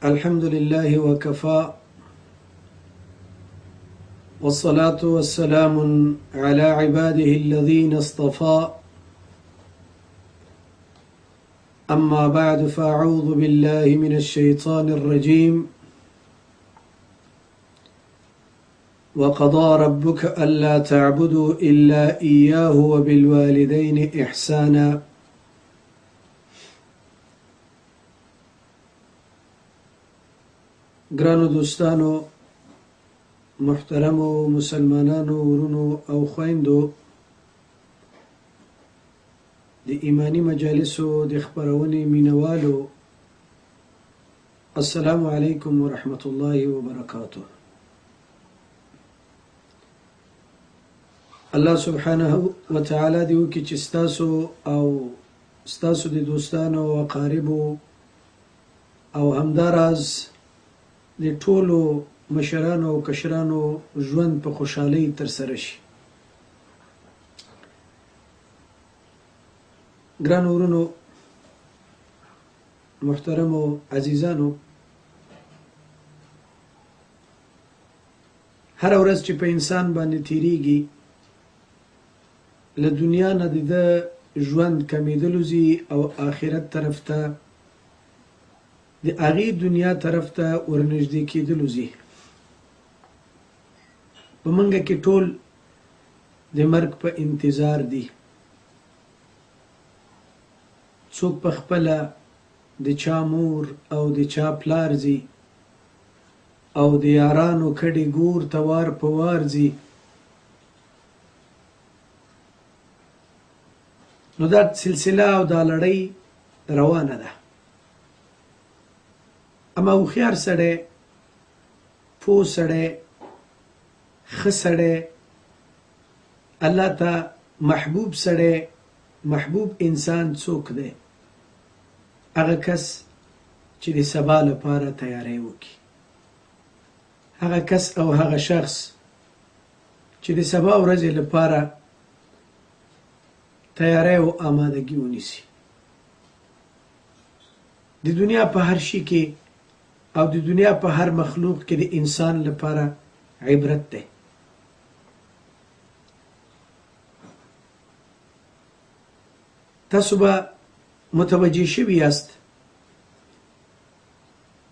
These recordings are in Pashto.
الحمد لله وكفى والصلاة والسلام على عباده الذين اصطفى أما بعد فأعوذ بالله من الشيطان الرجيم وقضى ربك ألا تعبدوا إلا إياه وبالوالدين إحسانا ګرانو دوستانو، محترمو مسلمانانو ورونو او خويندو، د ایمانی مجالسو د خبرونې مینوالو، السلام علیکم ورحمت الله وبرکاته. الله سبحانه وتعالى دی وکي چې ستاسو د دوستانو او اقاربو او همداراز د ټولو مشرانو او کشرانو ژوند په خوشحالۍ تر سره شي. ګرانو ورونو، محترمو عزیزانو، هر ورځ چې په انسان باندې تیریږي، له دنیا نه د ژوند کمیدلو ځي او آخرت طرف ته د هغې دنیا طرف ته ورنږدې کېدلو ځي. په منګه کې ټول د مرګ په انتظار دي. څوک په خپله د چا مور او د چا پلار ځي او د یارانو کډې ګور ته وار په وار ځي. نو دا سلسله او دا لړۍ روانه ده. اما هوښیار سړی، پوه سړی، ښه سړی، الله ته محبوب سړی، محبوب انسان څوک دی؟ هغه کس چې د سبا لپاره تیاری وکړي. هغه کس او هغه شخص چې د سبا ورځې لپاره تیاری او آمادګي ونیسي. د دنیا په هر شي کې او د دنیا په هر مخلوق کې د انسان لپاره عبرت ده. تاسو به متوجه شوي یاست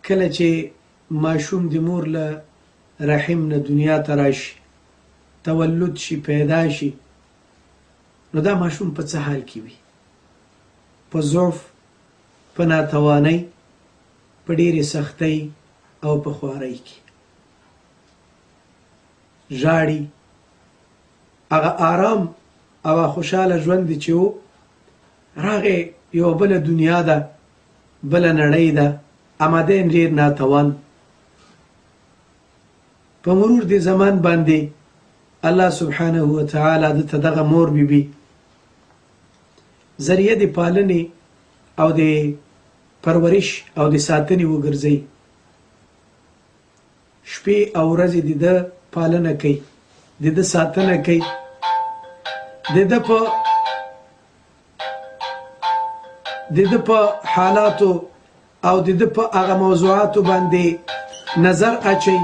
کله چې ماشوم د مور له رحم نه دنیا ته راشي، تولد شي، پیدا شي، نو دا ماشوم په څه حال کې وي؟ په ضعف، په ناتوانۍ، په ډېرې سختۍ او په خوارۍ کې ژاړي. هغه آرام او خوشحاله ژوند دی چې و راغی، یو بله دنیا ده، بله نړۍ ده، اما دی ډېر ناتوان. په مرور د زمان باندې الله سبحانه وتعالی دته دغه مور بیبي ذریعه د پالنې او د پرورش او د ساتنې وګرځي. شپې او ورځې د ده پالنه کوي، د ده ساتنه کوي، د ده په حالاتو او د ده په هغه موضوعاتو باندې نظر اچوي.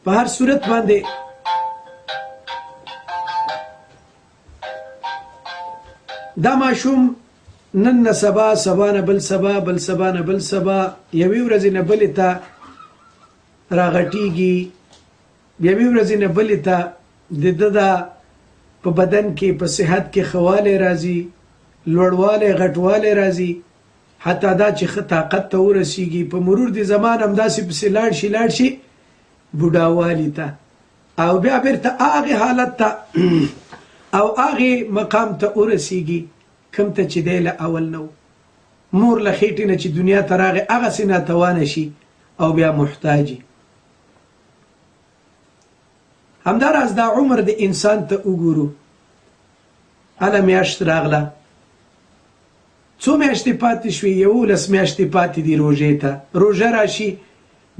په هر صورت باندې دا ماشوم نن نه سبا، سبا نه بل سبا، بل سبا نه بل سبا، یوې ورځې نه بلې ته راغټېږي، یوې ورځې نه بلې ته د ده په بدن کې، په صحت کې ښه والی راځي، لوړوالی، غټوالی راځي، حتی دا چې ښه طاقت ته ورسیږي. په مرور د زمان همداسې پسې لاړ شي بوډاوالي ته، او بیا بیرته هغې حالت ته او هغې مقام ته ورسیږي کوم ته چې دی له اول نه و. مور له خېټې نه چې دنیا ته راغی هغسې ناتوانه شي او بیا محتاجي. همداراز دا عمر د انسان ته وګورو، هله میاشت راغله، څو میاشتې پاتې شوې؟ 11 میاشتې پاتې دي روژې ته. روژه راشي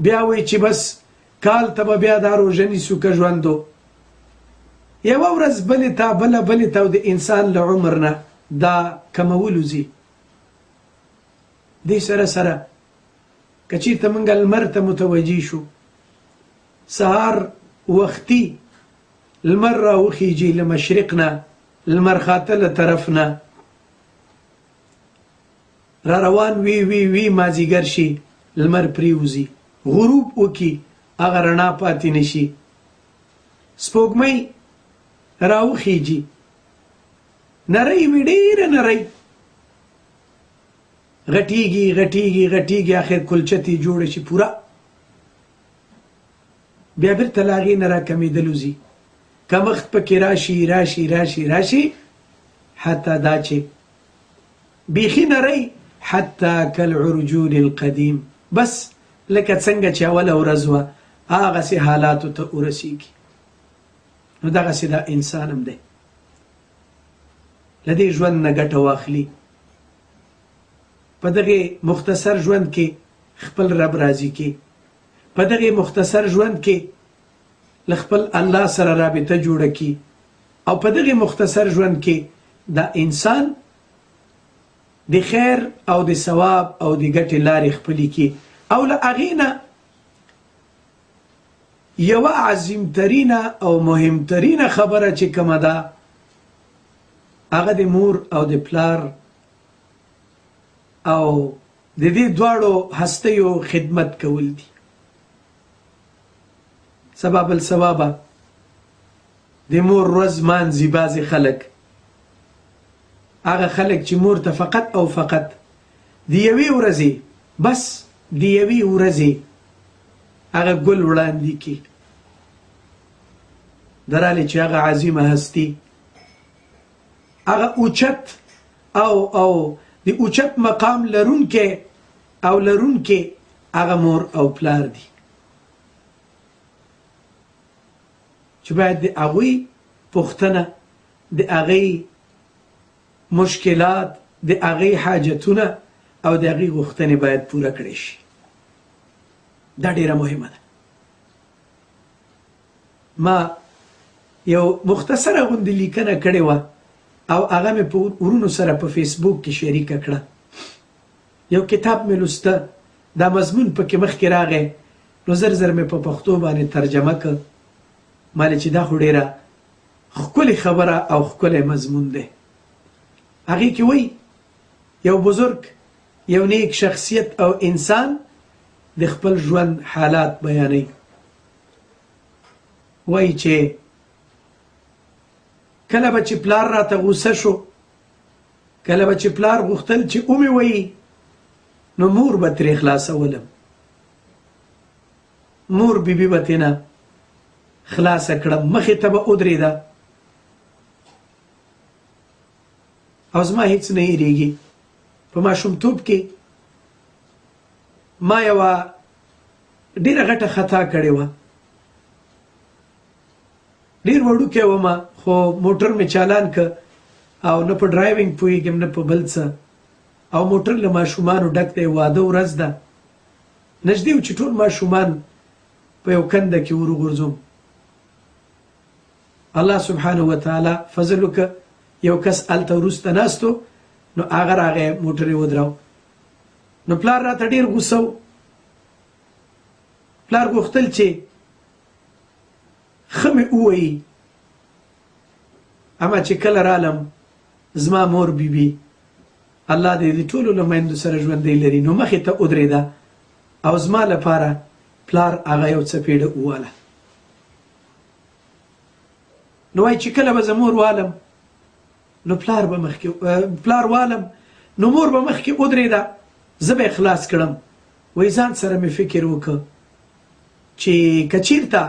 بیا وایي چې بس کال ته به بیا دا روژه نیسو که ژوندو. یوه ورځ بلې ته، بله بلې ته، او د انسان له عمر نه دا کمولو ځي. دې سره سره که چېرته موږ لمر ته متوجه شو سهار وختي لمر راوخیږي له مشرق نه لمر خاته له طرف نه را روان وي وي وي مازدیګر شي لمر پریوزي غروب وکي هغه رڼا پاتې نشي سپوږمۍ راوخیږي نری وي ډېره نری غټیږي غټیږي غټیږي اخر کلچتې جوړه شي پوره بیا بیرته له هغې نه راکمېدلو ځي کمښت پکې راشي راشي راشي راشي حتی دا چې بیخي نری حتی کالعرجون القدیم بس لکه څنګه چې اوله ورځ وه هغسې حالاتو ته ورسیږي نو دغسې دا انسان هم دی له دې ژوند نه ګټه واخلي په دغې مختصر ژوند کې خپل رب راضي کې په دغې مختصر ژوند کې له خپل الله سره رابطه جوړه کړي او په دغې مختصر ژوند کې دا انسان د خیر او د ثواب او د ګټې لارې خپلې کړي او له هغې نه یوه عظیمترینه او مهمترینه خبره چې کومه ده هغه د مور او د پلار او د دې دواړو هستیو خدمت کول دي سبب السبابه د مور ورځ مانځي بعضې خلک هغه خلک چې مور ته فقط او فقط د یوې ورځې بس د یوې ورځې هغه ګل وړاندې کړي درالې چې هغه عظیمه هستي هغه اوچت او د اوچت مقام لرونکی او لرونکې هغه مور او پلار دي چې باید د هغوی پوښتنه د هغوی مشکلات د هغوی حاجتونه او د هغوی غوښتنې باید پوره کړی شي دا ډیره مهمه ده ما یو مختصره غوندې لیکنه کړې وه او هغه مې په ورونو سره په فیسبوک کې شریکه کړه یو کتاب مې لوسته دا مضمون پکې مخکې راغی نو زر زر مې په پښتو باندې ترجمه کړ مالې چې دا خو ډېره ښکلې خبره او ښکلی مضمون دی هغې کې وایي یو بزرګ یو نیک شخصیت او انسان د خپل ژوند حالات بیانوي وایي چې کله به چې پلار راته غوسه شو کله به چې پلار غوښتل چې ومې وایي نو مور به ترې خلاصولم مور بیبي به ترېنه خلاصه کړم مخې ته به ودرېده او زما هیڅ نه هېرېږي په ماشومتوب کې ما یوه ډېره غټه خطا کړې وه ډېر وړوکی ومه خو موټر مې چالان که او نه په ډرایوینګ پوهېږم نه په بل څه او موټر له ماشومانو ډک دی واده ورځ ده نږدې و چې ټول ماشومان په یو کنده کې وروغورځوم الله سبحانه وتعالی فضل وکړه یو کس هلته وروسته ناست و نو هغه راغی موټر یې ودراو نو پلار راته ډېر غوسه و پلار غوښتل چې ښه مې ووایي اما چې کله رالم زما مور بیبي الله دې د ټولو له میندو سره ژوندی لري نو مخې ته ودرېده او زما لپاره پلار هغه یو څپېړه وواله نو وایي چې کله به زه مور والم نو پلار والم نو مور به مخکې ودرېده زه به یې خلاص کړم وایي ځان سره مې فکر وکړ چې که چېرته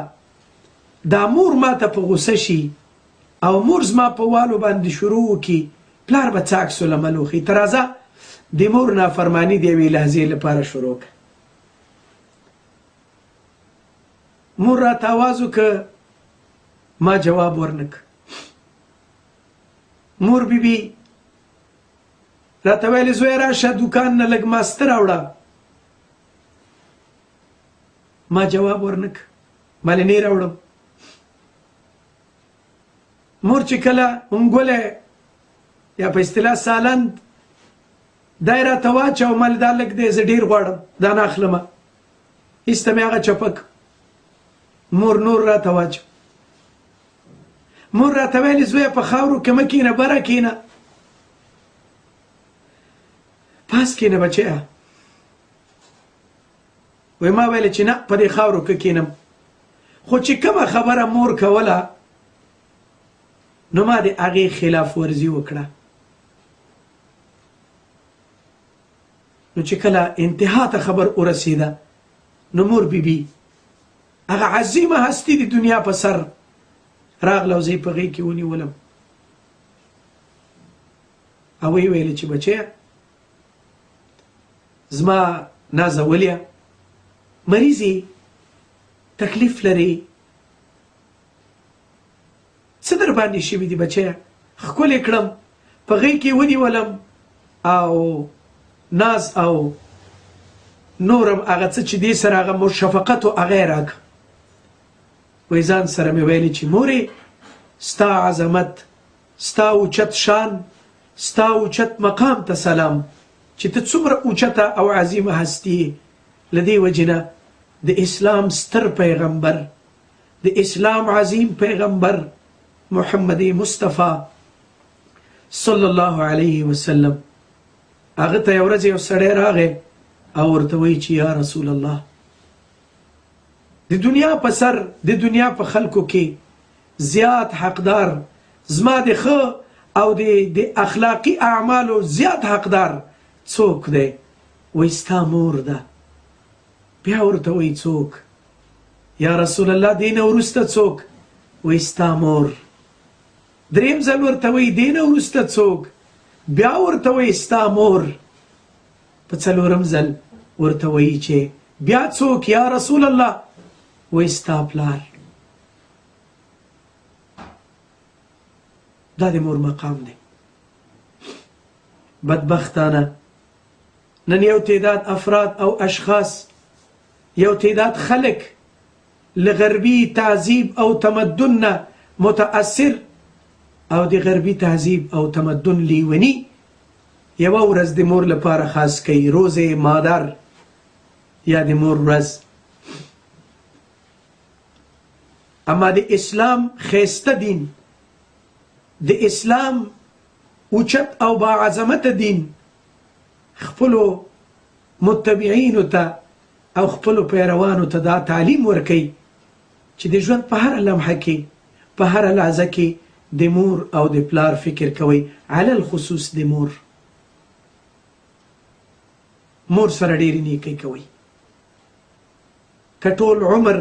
دا مور ما ته په غوسه شي او مور زما په والو باندې شروع وکړي پلار به څه عکس العمل وښي ته راځه د مور نافرماني د یوې لحظې لپاره شروع کړه مور راته آواز وکړه ما جواب ورنه کړ مور بیبي راته ویلې زویه راشه دوکان نه لږ ماسته راوړه ما جواب ورنه کړ مالې نه یې راوړم مور چې کله انګولی یا په اصطلاح سالند دا یې راته واچوه ما دا لږ دی زه ډېر غواړم دا نه اخلمه ایسته مې هغه چپک مور نور راته واچو مور راته ویلې زویه په خاورو کې مه کښېنه بره کښېنه پاس کښېنه بچیه وی ما ویلې چې نه په دې خاورو کې کښېنم خو چې کومه خبره مور کوله نو ما د هغې خلاف ورزي وکړه نو چې کله انتها ته خبر ورسېده نو مور بیبي هغه عظیمه هستي د دنیا په سر راغله او زه یې په غېږ کې ونیولم او ویې ویلې چې بچیه زما نازوليه مریض یې تکلیف لري څه در باندې شوي دي بچیه ښکلې کړم په غېږ کې ونیولم او ناز او نورم هغه څه چې دې سره هغه مور شفقت و هغه یې راکړه وایي ځان سره مې ویلې چې مورې ستا عظمت ستا اوچت شان ستا اوچت مقام ته سلام چې ته څومره اوچته او عظیمه هستي یې له دې وجې نه د اسلام ستر پیغمبر د اسلام عظیم پیغمبر محمد مصطفی صلی الله علیه وسلم هغه ته یو ورځ یو سړی راغی او ورته وایي چې یا رسول الله د دنیا په سر د دنیا په خلکو کې زیات حقدار زما د ښه او د اخلاقي اعمالو زیات حقدار څوک دی وایي ستا مور ده بیا ورته وایي څوک یا رسول الله دې نه وروسته څوک وایي ستا مور دریم ځل ورته وایي دې نه وروسته څوک بیا ورته وایي ستا مور په څلورم ځل ورته وایي چې بیا څوک یا رسول الله وایي ستا پلار دا د مور مقام دی بدبختانه نن یو تعداد افراد او اشخاص یو تعداد خلق لغربي تعذیب او تمدن نه متاثر او د غربي تهذیب او تمدن لیونی یوه ورځ د مور لپاره خاص کوي روز مادر یا د مور ورځ اما د اسلام ښایسته دین د اسلام اوچت او باعظمت دین خپلو متبعینو ته او خپلو پیروانو ته دا تعلیم ورکوي چې د ژوند په هره لمحه کې په هره لحظه کې د مور او د پلار فکر کوي علی الخصوص د مور سره ډېرې نیکۍ کوي که ټول عمر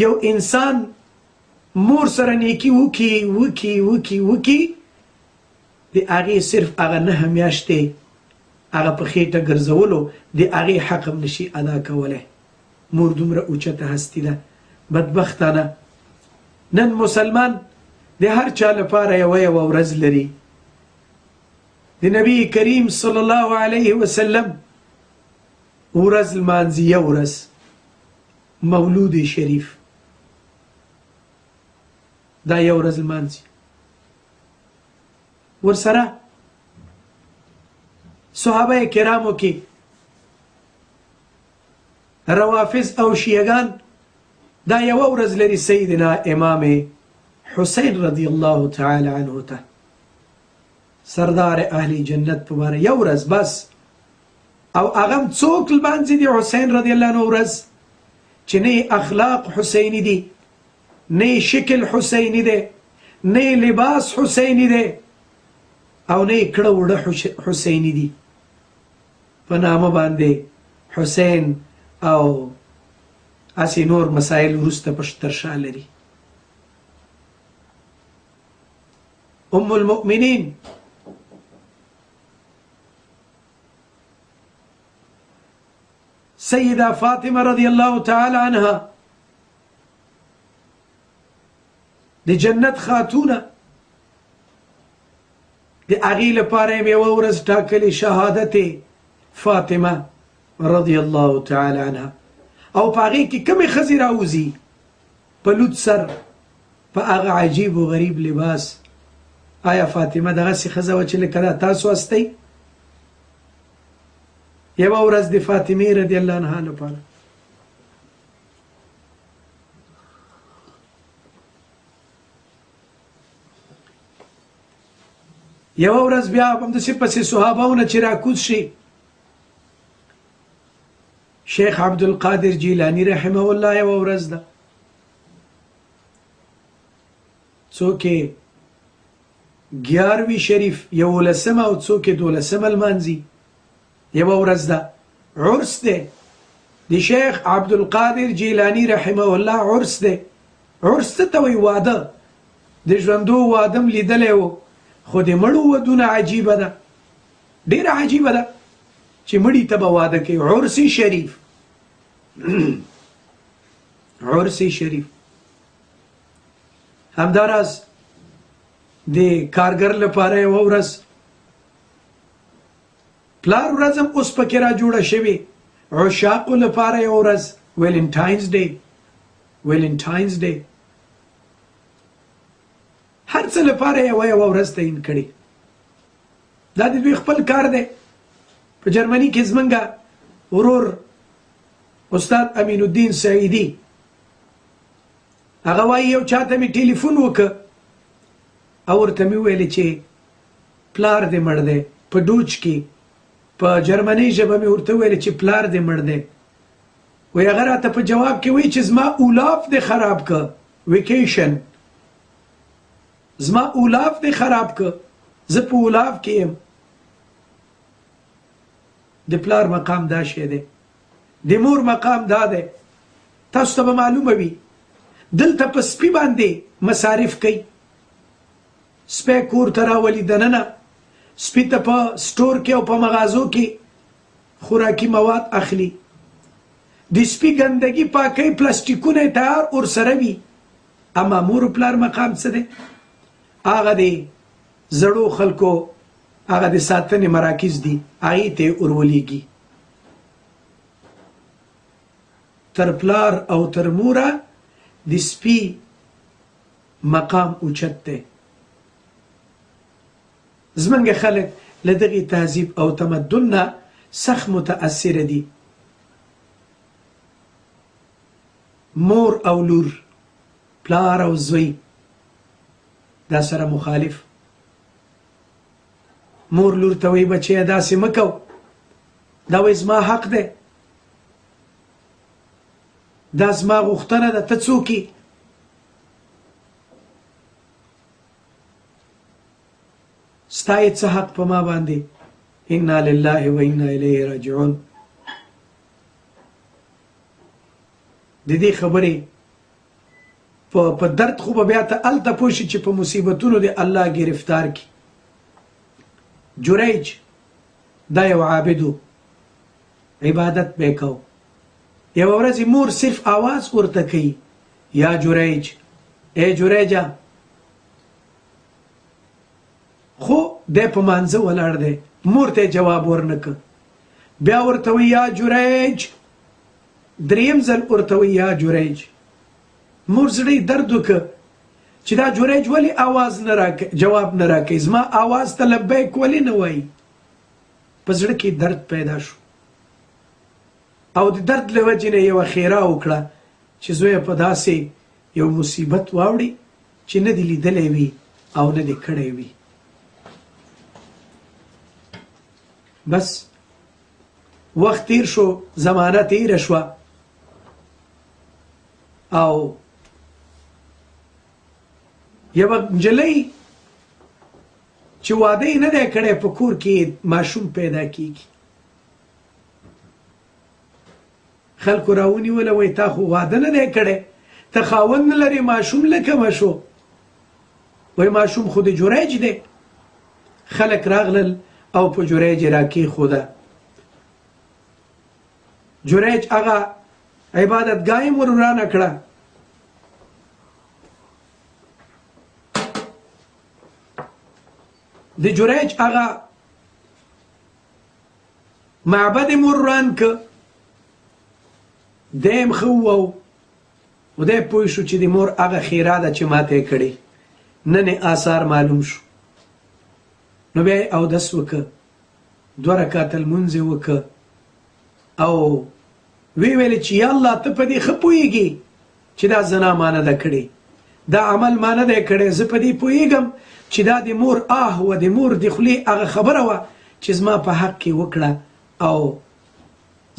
یو انسان مور سره نیکي وکي د هغې صرف هغه 9 میاشتې هغه په خېټه ګرځولو د هغې حق هم نشي ادا کولی مور دومره اوچته هستي ده بدبختانه نن مسلمان د هر چا لپاره یوه ورځ لري د نبی کریم صلی الله علیه وسلم ورځ لمانځي یو ورځ مولود شریف دا یو ورځ لمانځي ورسره صحابه کرامو کې روافض او شیعگان دا یوه ورځ لري سیدنا امام حسین رضی الله تعالی عنه ته سردار اهل جنت په باره یو ورځ بس او هغه هم څوک لمانځي د حسین رضی الله عنه ورځ چې نه اخلاق حسیني دي نه شکل حسیني دی نه لباس حسیني دی او نه کړه وړه حسیني دي په نامه باندې حسین او اسی نور مسائل وروسته تر شا لري ام المؤمنین سیدہ فاطمه رضی الله تعالی عنها د جنت خاتونه د هغې لپاره یې یوه ورځ ټاکلې شهادت فاطمه رضی الله تعالی عنها او په هغې کې کومې ښځې راوځي په لوت سر په هغه عجیب و غریب لباس آیا فاطمه دغسې ښځه وه چې لکه دا تاسو هستئ یوه ورځ د فاطمې رضی الله عنها لپاره یوه ورځ بیا همداسې پسې صحابهونه چې راکوز شي شیخ عبدالقادر جیلانی رحمه الله یوه ورځ ده څوک یې 11 شریف 11 او څوک یې 12 لمانځي یوه ورځ ده عرس دی د شیخ عبدالقادر جیلانی رحمه الله عرس دی عرس څه ته وایي واده د ژوندو واده م لیدلی و خو د مړو ودونه عجیبه ده ډېره عجیبه ده چې مړي ته به واده کوي عرس شریف عرس شریف همداراز د کارګر لپاره یوه ورځ پلار ورځ هم اوس پکې را جوړه شوې عشاقو لپاره یوه ورځ ویلنټاینز ډے هر څه لپاره یوه ورځ تعین کړې دا د دوی خپل کار دی په جرمني کې زمونږ ورور استاد امین الدین سعیدي هغه وایي یو چاته مې ټلیفون وکړ او ورته مې وویل چې پلار دې مړ دی په ډوچ کې په جرمني ژبه مې ورته وویل چې پلار دې مړ دی وایي هغه راته په جواب کې وایي چې زما اولاف دې خراب کړ ویکیشن زما اولاف دې خراب کړ زه په اولاف کې یم د پلار مقام دا شی دی د مور مقام دا دی تاسو ته به معلومه وي دلته په سپي باندې مصارف کوي سپی کور ته راولي دننه سپي ته په سټور کې او په مغازو کې خوراکي مواد اخلي د سپي ګندګي پاکۍ پلاستیکونه یې تیار ورسره وي اما مور و پلار مقام څه دی هغه د زړو خلکو هغه د ساتنې مراکز دي هغې ته یې ورولېږي تر پلار او تر موره د سپي مقام اوچت دی زمونږ خلک له دغې تهذیب او تمدن نه سخت متاثره دي مور او لور پلار او زوی دا سره مخالف مور لور ته وایي بچیه داسې مه کو دا وایي زما حق دی دا زما غوښتنه ده ته څوک یې ستا یې څه حق په ما باندې انا لله و انا الیه راجعون د دې خبرې په درد خو به بیا ته هلته پوه شي چې په مصیبتونو د الله گرفتار کړي جریج دا یو عابدو عبادت به یې کو یوه ورځ مور صرف آواز ورته کوي یا جریج ای جریجه خو دی په مانځه ولاړ دی مور ته جواب ورنکړ بیا ورته وایي یا جریج دریم ځل ورته وایي یا جریج مور زړه یې درد وکړ چې دا جریج ولې آواز نه راکوي جواب نه راکوي زما آواز ته لبیک ولې نه وایي په زړه کې درد پیدا شو او د درد له وجې نه یوه خیره وکړه چې زویه په داسې یو مصیبت واوړي چې نه دې لیدلی وي او نه دې کړی وي بس وخت تیر شو زمانه تیره شوه او یوه نجلۍ چې واده یې نه دی کړی په کور کې ماشوم پیدا کیږي خلکو راونیوله وایي تا خو واده نه دی کړی ته خاوند نه لرې ماشوم له کومه شو وایي ماشوم خو د جریج دی خلک راغلل او په جریج یې راکېښوده جریج هغه عبادتګاه یې ور ورانه کړه د جریج هغه معبد یې ور وران که دی هم ښه ووو و دی پوه شو چې د مور هغه خیره ده چې ماته یې کړې نن یې آثار معلوم شو نو بیا یې اودس وکړه 2 رکعته لمونځ یې وکړه او وی ویل چې یا الله ته په دې ښه پوهېږي چې دا زنا ما نه ده کړې، دا عمل ما نه دی کړی، زه په دې پوهېږم چې دا د مور آه وه، د مور د خولې هغه خبره وه چې زما په حق کې وکړه او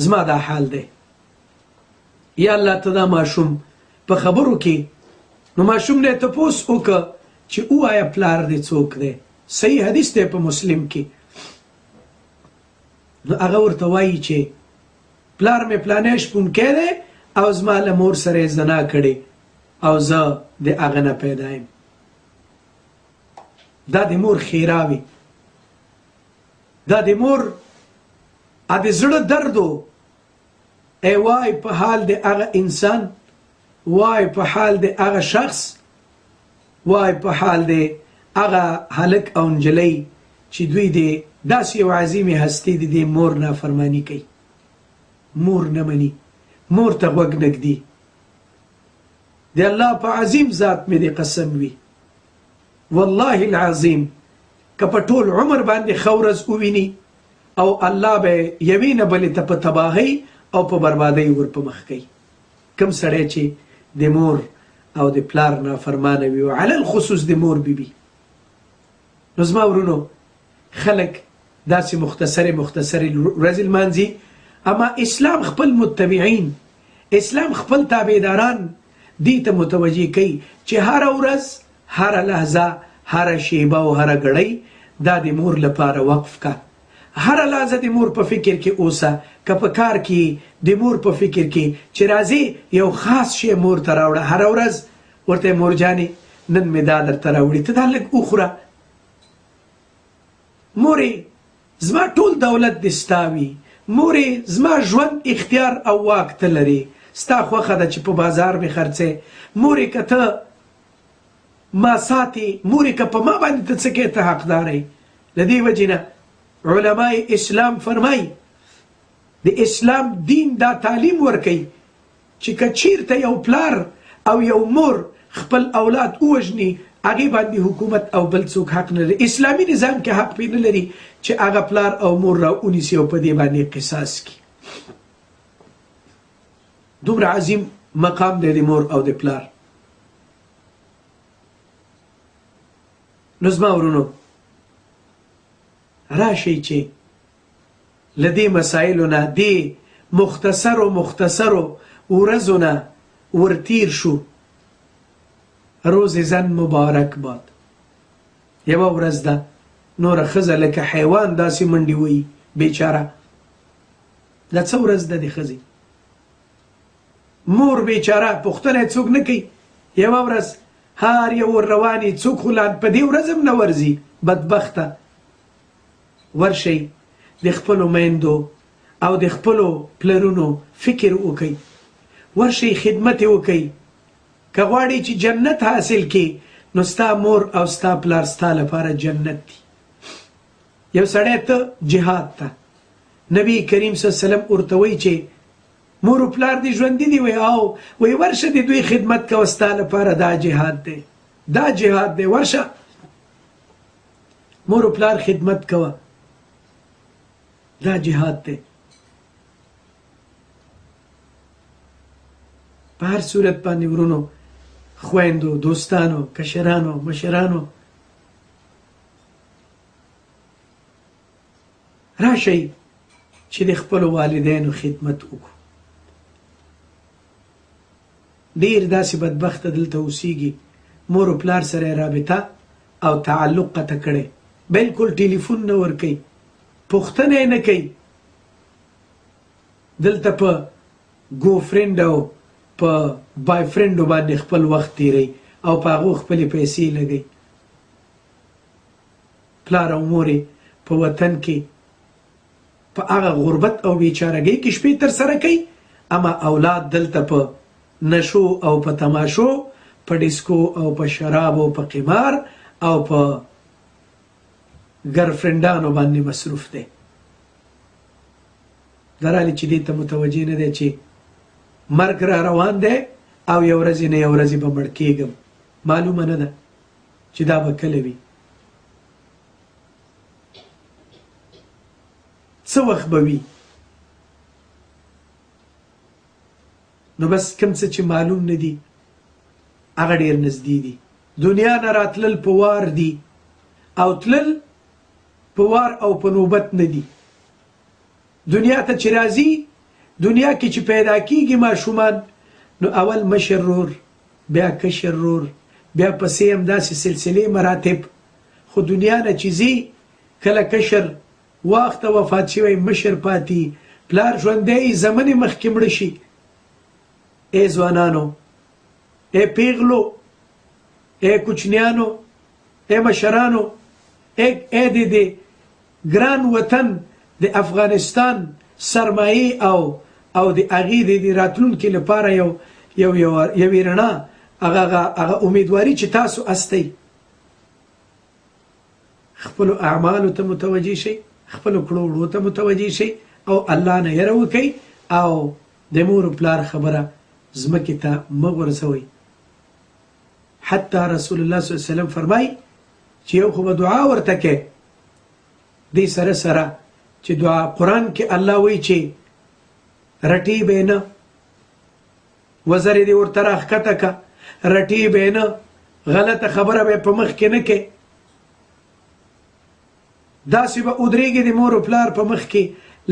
زما دا حال دی. یا الله ته دا ماشوم په خبرو کې، نو ماشوم نه تپوس وکړه چې ووایه پلار دې څوک دی. صحیح حدیث دی په مسلم کې. نو هغه ورته وایي چې پلار مې پلانی شپونکی دی او زما له مور سره یې زنا کړې او زه د هغه نه پیدا یم. دا د مور ښېراوي، دا د مور د زړه درد و. ای وای په حال د هغه انسان، وای په حال د هغه شخص، وای په حال د هغه هلک او نجلۍ چې دوی د داسې یو عظیمې هستي د دې مور نافرماني کوي، مور نه مني، مور ته غوږ نه ږدي. د الله په عظیم ذات مې دې قسم وي، والله العظیم که په ټول عمر باندې ښه ورځ وویني او الله به یوې نه بلې ته په تباهۍ او په بربادۍ ور په مخ کوي. کوم سړی چې د مور او د پلار نافرمانه وي، او علی الخصوص د مور بیبي. نو زما ورونو، خلک داسې مختصرې ورځې لمانځي، اما اسلام خپل متبعین، اسلام خپل تابعداران دې ته متوجه کوي چې هره ورځ، هره لحظه، هره شیبه او هره ګړۍ دا د مور لپاره وقف کا. هره لحظه د مور په فکر کې اوسه، که په کار کې د مور په فکر کې چې راځي یو خاص شی مور ته راوړه. هره ورځ ورته مور جانې نن مې دا درته راوړي، ته دا لږ وخوره. مورې زما ټول دولت دې ستا وي، مورې زما ژوند اختیار او واک ته لري، ستا خوښه ده چې په بازار مې خرڅې. مورې که ته ما ساتې، مورې که په ما باندې ته څه کوې، ته حقدار یې. له دې وجې نه علماء اسلام فرمایي، د اسلام دین دا تعلیم ورکوي چې که چیرته یو پلار او یو مور خپل اولاد ووژني، هغې باندې حکومت او بل څوک حق نه لري. اسلامي نظام کې حق پې نه لري چې هغه پلار او مور را ونیسي او په دې باندې قصاص کړي. دومره عظیم مقام دی د مور او د پلار. نو زما ورونو، راشئ چې له دې مسایلو نه، دې مختصرو ورځو نه ورتیر شو. روز زن مبارک باد. یوه ورځ ده، نوره ښځه لکه حیوان داسې منډې وهي، بیچاره. دا څه ورځ ده د ښځې؟ مور بیچاره پوښتنه یې څوک نه کوي. یوه ورځ هر یو ور روانې، څوک خو لا په دې ورځ هم نه ورځي، بدبخته. ورشئ د خپلو میندو او د خپلو پلرونو فکر وکئ، ورشئ خدمت یې وکئ. که غواړئ چې جنت حاصل کړي، نو ستا مور او ستا پلار ستا لپاره جنت دي. یو سړی ته جهاد ته نبی کریم صلی الله علیه وسلم ورته وایي چې مور و پلار دې ژوندي دي، او وایي ورشه د دوی خدمت کوه، ستا لپاره دا جهاد دی، دا جهاد دی، ورشه مور و پلار خدمت کوه، دا جهاد دی. په هر صورت باندې ورونو، خویندو، دوستانو، کشرانو، مشرانو، راشئ چې د خپلو والدینو خدمت وکړو. ډېر داسې بدبخته دلته اوسیږي، مور و پلار سره رابطه او تعلق قطع کړی، بلکل ټلیفون نه ورکوي، پوښتنه یې نه کوي. دلته په ګو فرینډ او په بای فرینډو باندې خپل وخت تیروي او په هغو خپلې پیسې لګوي. پلار او مور په وطن کې په هغه غربت او بیچارګۍ کې شپې ترسره کوي، اما اولاد دلته په نشو او په تماشو، په ډیسکو او په شراب او په قمار او په ګرفرینډانو باندې مصروف دی. درالې چې دې ته متوجه نه دی چې مرګ را روان دی او یو ورځې نه یو ورځې به مړ کېږم، معلومه نه ده چې دا به کله وي، څه وخت به وي. نو بس کوم څه چې معلوم نه دي هغه ډېر نږدې دي. دنیا نه راتلل په وار دي او تلل په وار او په نوبت نه دي. دنیا ته چې راځي، دنیا کې چې پیدا کېږي ماشومان، نو اول مشر رور، بیا کشر رور، بیا پسې همداسې سلسلې مراتب. خو دنیا نه چې ځي، کله کشر وخته وفات شوی، مشر پاتې، پلار ژوندی زمنې مخکې مړه شي. ای ځوانانو، ای پیغلو، ای کوچنیانو، ای مشرانو، ای د ګران وطن د افغانستان سرمایې او د هغې د راتلونکي لپاره یوې رڼا، هغه امیدواري چې تاسو استئ. خپلو اعمالو ته متوجه شئ، خپلو کړو وړو ته متوجه شئ او الله نه یره وکئ او د مور و پلار خبره ځمکې ته مه غورځوئ. حتی رسول الله صلی الله علیه وسلم فرمایي چې یو خو به دعا ورته کوې، دې سره سره چې دعا قرآن کې الله وایي چې رټې به نه، وزرې دې ورته راښکته که، رټې به نه، غلطه خبره به په مخ کې نه کوې. داسې به ودرېږي د مور و پلار په مخ کې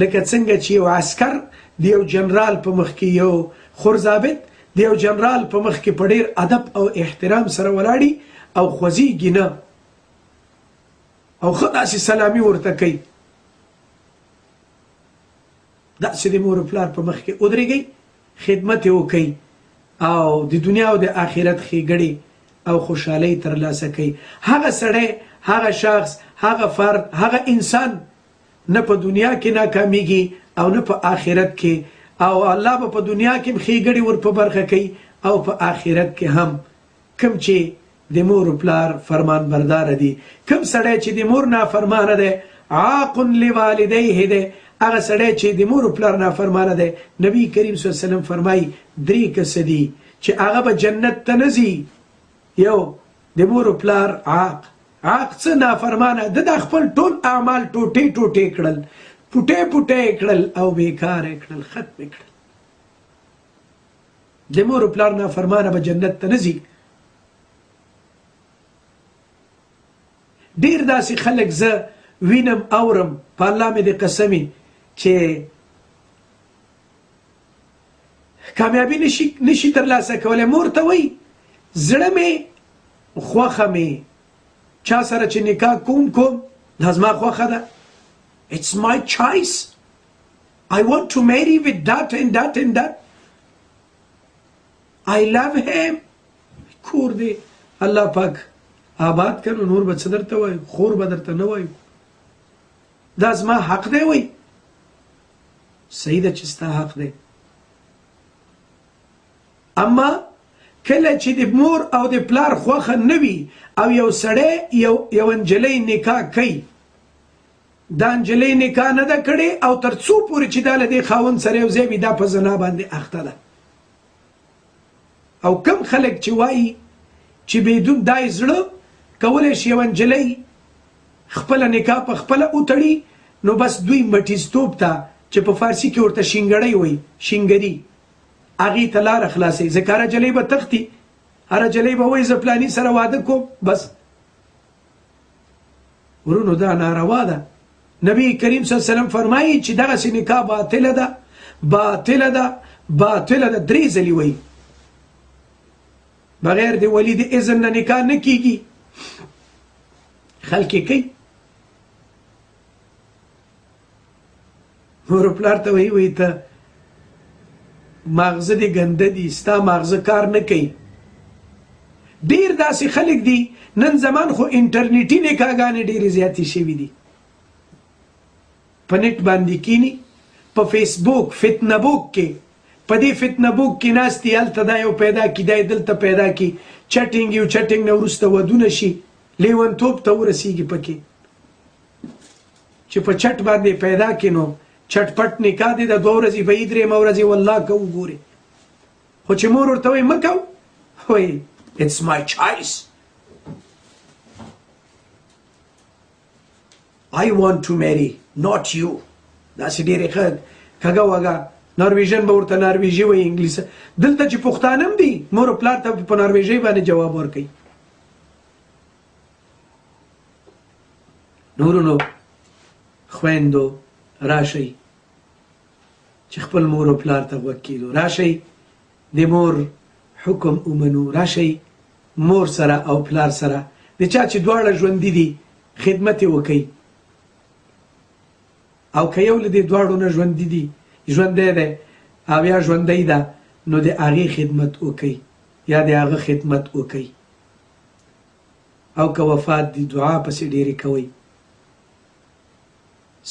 لکه څنګه چې یو عسکر د یو جنرال په مخ کې، یو خور ضابط د یو جنرال په مخ کې په ډېر ادب او احترام سره ولاړي او خوځېږي نه او ښه داسې سلامي ورته کوي. داسې د مور و پلار په مخ کې ودرېږئ، خدمت یې وکئ او د دنیا او د آخرت ښېګړې او خوشحالۍ ترلاسه کوي. هغه سړی، هغه شخص، هغه فرد، هغه انسان نه په دنیا کې ناکامیږي او نه په آخرت کې، او الله به په دنیا کې ښېګړې ور په برخه کوي او په آخرت کې هم. کوم چې د مور و پلار فرمان بردار دي، کوم سړی چې د مور نافرمانه دی، عاق لوالدیه دی، هغه سړی چې د مور و پلار نافرمانه دی، نبی کریم صلی الله علیه وسلم فرمایي 3 کسه دي چې هغه به جنت ته نه ځي. یو د مور و پلار عاق څه نافرمانه، د خپل ټول اعمال ټوټې ټوټې کړل، پوټې پوټې کړل او بیکاره کړل، ختم کړل. د مور و پلار نافرمانه به جنت ته نه ځي. ډېر داسې خلک زه وینم اورم، په الله مې د قسمې، چې کامیابي نشي ترلاسه کولی. مور ته وایي زړه مې خوښه مې چا سره چې نکاح کوم دا زما خوښه ده. It's my choice. I want to marry with that and that and that. I love him. کور دی الله پاک آباد کړو، نور به څه درته وایو، خور به درته نه وایو. دا زما حق دی وایي. صحیح ده چې ستا حق دی. اما کله چې د مور او د پلار خوښه نه وي او یو سړی یو نجلۍ نکاح کوي، دا نجلۍ نکاح نه ده کړې او تر څو پورې چې دا له دې خاوند سره یو ځای وي، دا په زنا باندې اخته ده. او کم خلک چې وایي چې بدون دای زړه کولی شي یوه نجلۍ خپله نکاح په خپله وتړي، نو بس دوی مټیزتوب ته چې په فارسي کې ورته شینګړی وایي، شینګري، هغې ته لاره خلاصوي. ځکه هره نجلۍ به تښتي، هره نجلۍ به وایي زه پلاني سره واده کوم. بس ورونو دا ناروا ده. نبی کریم صلی الله علیه وسلم فرمایي چې دغسې نکاح باطله ده، باطله ده، باطله ده. 3 ځلې وایي بغیر د ولي د اذن نه نکاح نه کیږي. خلک یې کوي. مور و پلار ته وایي ته ماغزه دې ګنده دي، ستا ماغزه کار نه کوي. ډېر داسې خلک دي نن زمان، خو انټرنیټي نکاحګانې ډېرې زیاتې شوي دي. په نیټ باندې کینی، په فیسبوک فتنه بوک کې، په دې فتنه بوک کې ناستي، هلته دا یو پیدا کړي، دا یې دلته پیدا کړي، چټینګ یو چټینګ نه وروسته ودونه شي، لیونتوب ته ورسېږي پکې چې په چټ باندې پیدا کړي. نو چټپټ نکاح دی، د 2 ورځې به یې 3 ورځې والله که وګورې. خو چې مور ورته وایي مه کوه، وایي it's my choice. I want to marry not you. داسې ډېرې ښه کږه وږه نارویژن به ورته نارویژي وایي انګلیسي دلته چې پښتانه هم دي مور او پلار ته په نارویژۍ باندې جواب ورکوي نورونو خویندو راشئ چې خپل مور او پلار ته غوږ کېږدو راشئ د مور حکم ومنو راشئ مور سره او پلار سره د چا چې دواړه ژوندي دي خدمت یې وکئ او که یو له دې دواړو نه ژوندي دي ژوندی دی او یا ژوندی ده نو د هغې خدمت وکئ یا د هغه خدمت وکئ او که وفات دي دعا پسې ډېرې کوئ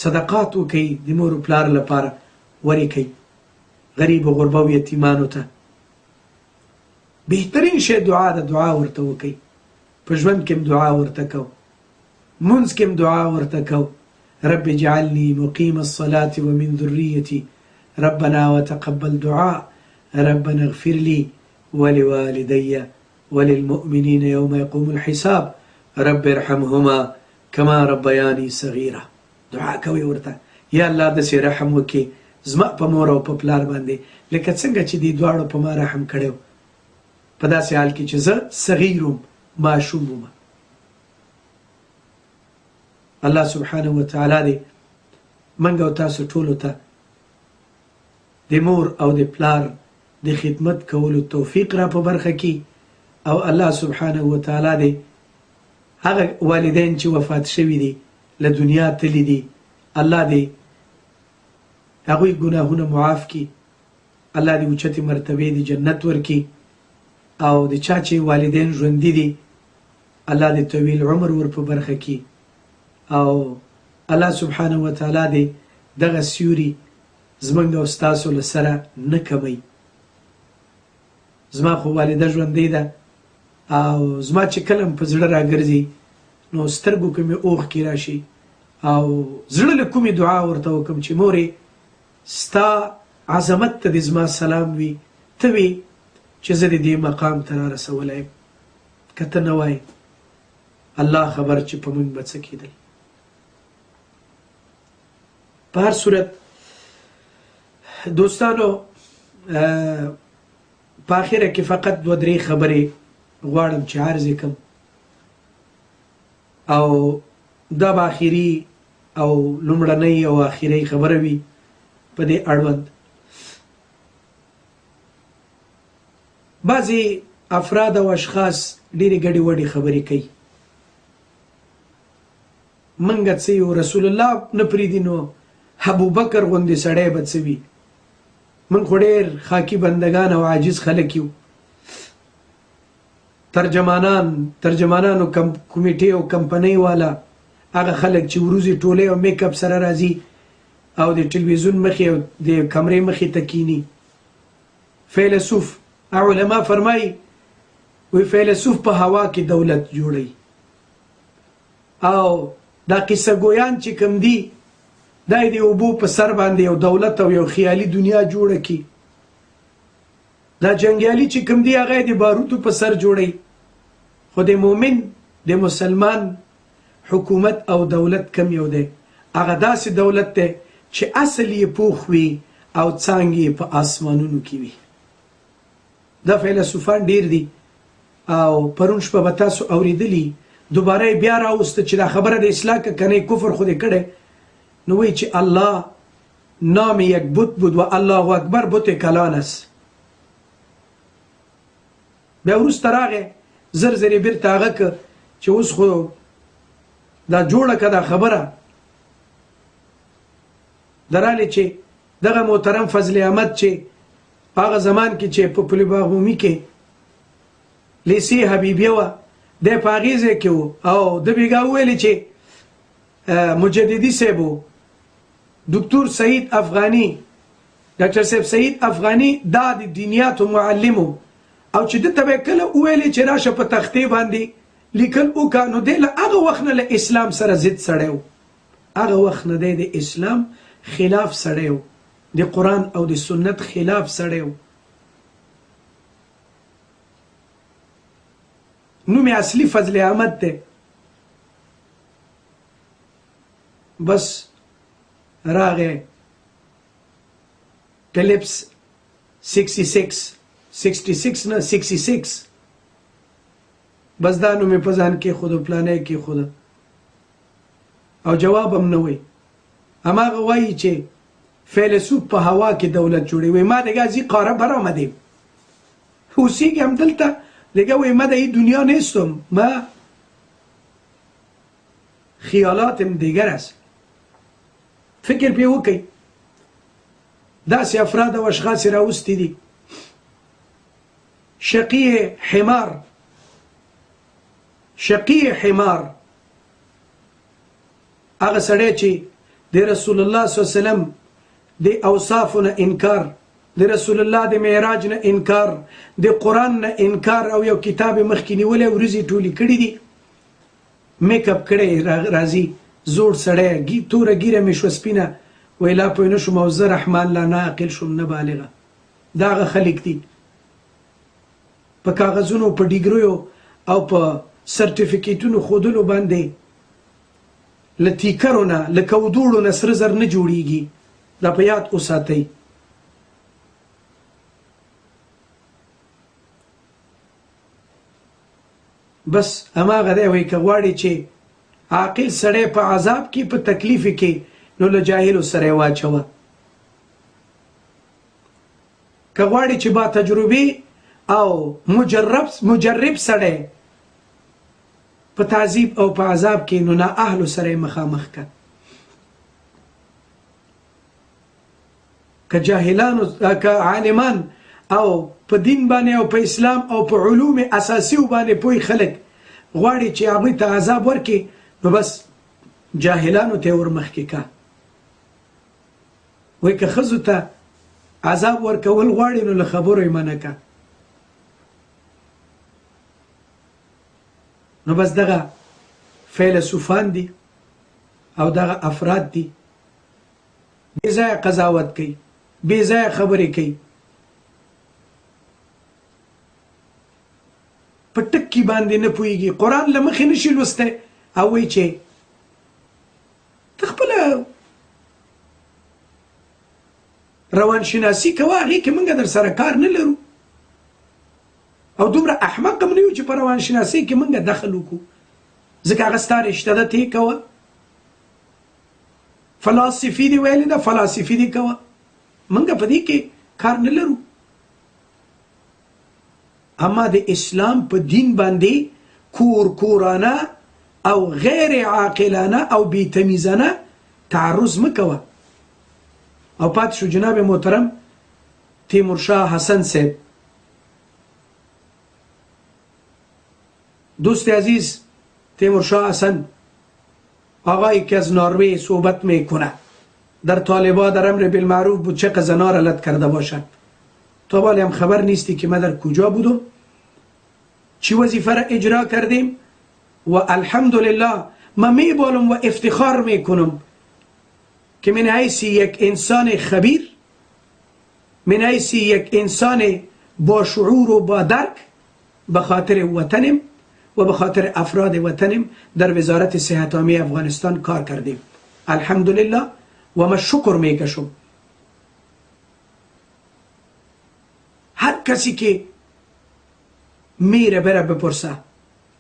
صدقات وکئ د مور و پلار لپاره ولیکئ غریب و غربه و یتیمانو ته بهترین شی دعا ده دعا ورته وکئ په ژوند کې هم دعا ورته کو منځ کې هم دعا ورته کو رب اجعلني مقيم الصلاة ومن ذريتي ربنا وتقبل دعاء ربنا اغفر لي ولوالدي وللمؤمنين يوم يقوم الحساب رب ارحمهما كما ربياني صغيرا دعا کوي ورته یا الله داسې رحم وکړي زما په مور او په پلار باندې لکه څنګه چې دې دواړو په ما رحم کړی و په داسې حال کې چې زه صغیر وم ماشوم وم الله سبحانه وتعالی دې موږ او تاسو ټولو ته د مور او د پلار د خدمت کولو توفیق را په برخه کې او الله سبحانه وتعالی دې هغه والدین چې وفات شوي دي له دنیا تللی دي الله دې هغوی ګناهونه معاف کړي الله دې اوچتې مرتبې د جنت ورکړي او د چا چې والدین ژوندي دي الله دې طویل عمر ور په برخه کړي او الله سبحانه وتعالی دې دغه سیوري زمونږ او ستاسو له سره نه کموي زما خو والده ژوندۍ ده او زما چې کله په زړه راګرځي نو سترګو کې مې اوښکې راشي او زړه له کومې دعا ورته وکړم چې مورې ستا عظمت ته دې زما سلام وي ته وي چې زه د دې مقام ته رارسولی یم که ته نه وایې الله خبر چې په موږ به څه کېدل په هر صورت دوستانو په آخره کې فقط دوه درې خبرې غواړم چې عرض یې کړم او دا به آخري او لومړنۍ او آخري خبره وي په دې اړوند بعضې افراد او اشخاص ډېرې ګډې وډې خبرې کوي منګه څه یو رسول الله نه پرېږدي نو ابوبکر غوندې سړی به څه وي من خو ډېر خاکي بندګان او عاجز خلک یو ترجمانانو کمیټې او کمپنۍ والا هغه خلک چې وروځي ټولۍ او میک اپ سره راځي او د ټلویزیون مخې او د کمرې مخې ته کینی فیلسوف علما فرمایي وی فیلسوف په هوا کې دولت جوړي او دا قصه ګویان چې کوم دي دا د اوبو په سر باندې یو دولت او یو خیالي دنیا جوړه کی دا جنګیالي چې کوم دی هغه د باروتو په سر جوړي خو د مؤمن د مسلمان حکومت او دولت کم یو دی هغه داسې دولت دی چې اصل یې پوخ وي او څانګې یې په آسمانونو کې وي دا فیلسوفان ډیر دي او پرون شپه به تاسو اورېدلي دوباره یې بیا راوسته چې دا خبره د اصلاح که کنه کفر خو دې کړی نو وایي چې الله نام یک بت بود و الله اکبر بت کلان است بیا وروسته راغی زر زر یې بیرته هغه که چې اوس خو دا جوړه که دا خبره درالې چې دغه محترم فضل احمد چې هغه زمان کې چې په پل باغ کې لیسې حبیبیه وه دی په هغې ځای کې و او د بیګا وویلې چې مجددي صاحب و دکتور سعید افغانی ډاکټر صاحب سعید افغانی دا د دینیاتو معلم و او چې دته به یې کله وویلې چې راشه په تختې باندې لیکل وکړه نو دی له هغه وخت نه له اسلام سره ضد سړی و هغه وخت نه دی د اسلام خلاف سړی و د قرآن او د سنت خلاف سړی و نوم یې اصلي فضل احمد دی بس راغی فیلیپس 66 نه 66 بس دا نو مې په ځان کې خود پلانې کې خود او جواب هم نه وي هماغه وایي چې فیلسوف په هوا کې دولت جوړوي وي ما دیگه از این قاره برآمدیم اوسیږم دلته دیگه وی ما در این دنیا نیستم ما خیالاتم دیگر است فکر پی وکړئ داسې افراد او اشخاص راوستي دي شقی حمار هغه سړی چې د رسول الله صلی الله علیه وسلم د اوصافونه انکار د رسول الله د معراج نه انکار د قرآن نه انکار او یو کتاب مخکې نیولی ورځې ټولې کړي دي میک اپ کړی راځي زوړ سړی توره ګیره مې شوه سپینه وایي لا پوه نه شوم او زه رحمان لا نه عاقل شوم نه بالغه دا هغه خلک دي په کاغذونو په ډیګریو او په سرټیفیکیټونو ښودلو باندې له تیکرو نه له کودوړو نه سره زر نه جوړیږي دا په یاد وساتئ بس هماغه دی وایي که غواړي چې عاقل سړی په عذاب کې په تکلیف کې نو له جاهلو سره یې واچوه که غواړي چې با تجربې او مجرب سړی په تعذیب او په عذاب کې نو نااهلو سره یې مخامخ کړه که جاهلانو که عالمان او په دین باندې او په اسلام او په علوم اساسي باندې پوي خلک غواړي چې هغوی ته عذاب ورکړي نو بس جاهلانو ته ورمخکې کا وایي که ښځو ته عذاب ورکول غواړي نو له خبرو یې منع کا نو بس دغه فیلسوفان دي او دغه افراد دي بې ځایه قضاوت کوي بې ځایه خبرې کوي په ټکي باندې نه پوهېږي قرآن له مخې نشي لوستی او وایي چې ته خپله روانشناسي کوه هغې کې موږ در سره کار نه لرو او دومره احمق هم نه یو چې په روانشناسۍ کې موږ دخل وکړو ځکه هغه ستا رشته ده ته یې کوه فلاسفي دې ویلې ده فلاسفي دې کوه موږ په دې کې کار نه لرو اما د اسلام په دین باندې کورانه او غیر عاقلانه او بی تمیزانه تعرض مکوه او پات شو جناب محترم تیمورشاه حسن صاحب دوست عزیز تیمورشاه حسن آقایی که از نروژ صحبت میکنه در طالبان در امر بالمعروف بود چه زنا را رد کرده باشد تا بالی هم خبر نیستی که ما در کجا بودم چی وظیفه را اجرا کردیم و الحمدلله ما میبالم و افتخار میکنم که من حیث یک انسان خبیر من حیث یک انسان با شعور و با درک به خاطر وطنم و به خاطر افراد وطنم در وزارت صحت عامه افغانستان کار کردیم الحمدلله و ما شکر میکشم هر کسی که میره بره بپرسه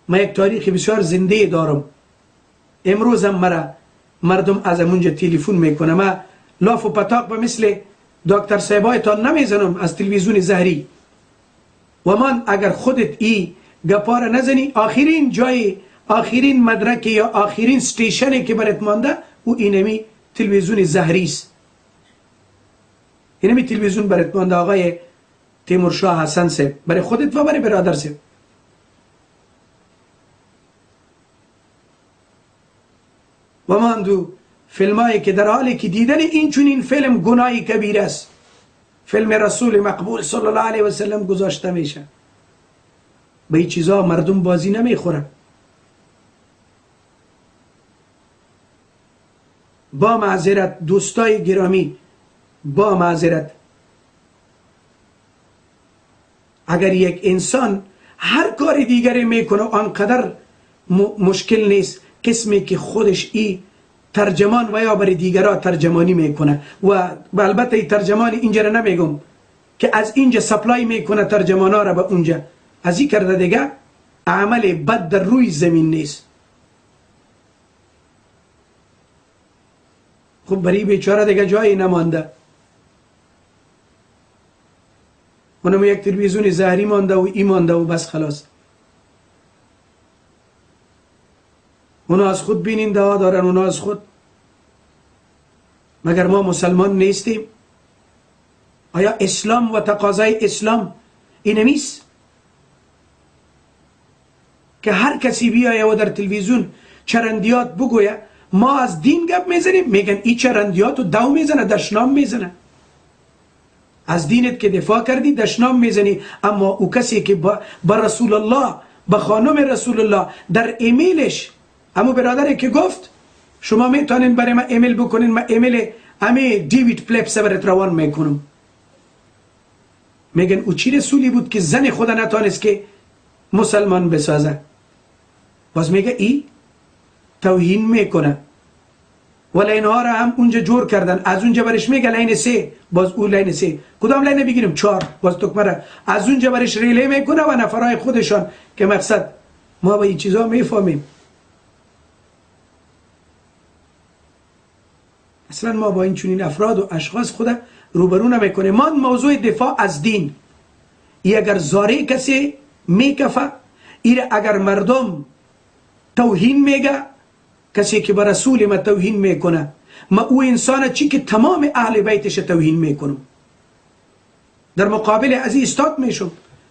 ما یک تاریخ بسیار زنده دارم امروز هم مرا مردم از اونجا تلفن میکنه ما لاف و پتاق به مثل دکتر صاحبایتان نمیزنم از تلویزیون زهری و من اگر خودت ای گپاره نزنی آخرین جای آخرین مدرک یا آخرین ستیشنی که برات مانده او اینمی تلویزیون زهری است اینمی تلویزیون برات مانده آقای تیمورشاه حسن صاحب برای خودت و برای برادر صاحب و ما اندو فیلمایی که در حالی که دیدن این چونین فیلم گناهی کبیر است فیلم رسول مقبول صلی الله علیه و سلم گذاشته میشه به این چیزا مردم بازی نمیخورن با معذرت دوستای گرامی با معذرت اگر یک انسان هر کار دیگری میکنه آنقدر مشکل نیست قسمی که خودش ای ترجمان و یا برای دیگرها ترجمانی میکنه و البته ترجمان اینجا را نمیگم که از اینجا سپلای میکنه ترجمانا را به اونجا، از این کرده دیگه عمل بد در روی زمین نیست. خب برای بیچاره دیگه جایی نمانده، اونم یک تلویزیون زهری مانده و ای مانده و بس خلاص. اونا از خود بیننده ها دارن، اونا از خود. مگر ما مسلمان نیستیم؟ آیا اسلام و تقاضای اسلام اینمیست که هر کسی بیایه و در تلویزیون چرندیات بگویه ما از دین گپ میزنیم؟ میگن این چرندیات رو دو میزنه، دشنام میزنه. از دینت که دفاع کردی دشنام میزنی. اما او کسی که با رسول الله، با خانم رسول الله در ایمیلش، اما برادری که گفت شما میتونین برای من ایمیل بکنین، من ایمیل همه دیوید پلپس برات روان میکنم. میگن او چی رسولی بود که زن خدا نتانست که مسلمان بسازه؟ باز میگه ای توهین میکنه. ولی اینها را هم اونجا جور کردن، از اونجا برش میگه لین 3، باز او لین 3، کدام لین بگیریم؟ 4، باز تکمره از اونجا برش ریله میکنه و نفرای خودشان که مقصد ما با این چیزا میفهمیم. اصلا ما با این چنین افراد و اشخاص خود روبرو نمیکنه. ما موضوع دفاع از دین ای اگر زاره کسی میکفه، ایره اگر مردم توهین میگه، کسی که به رسول ما توهین میکنه، ما او انسان چی که تمام اهل بیتش توهین میکنم، در مقابل از این استاد میشم.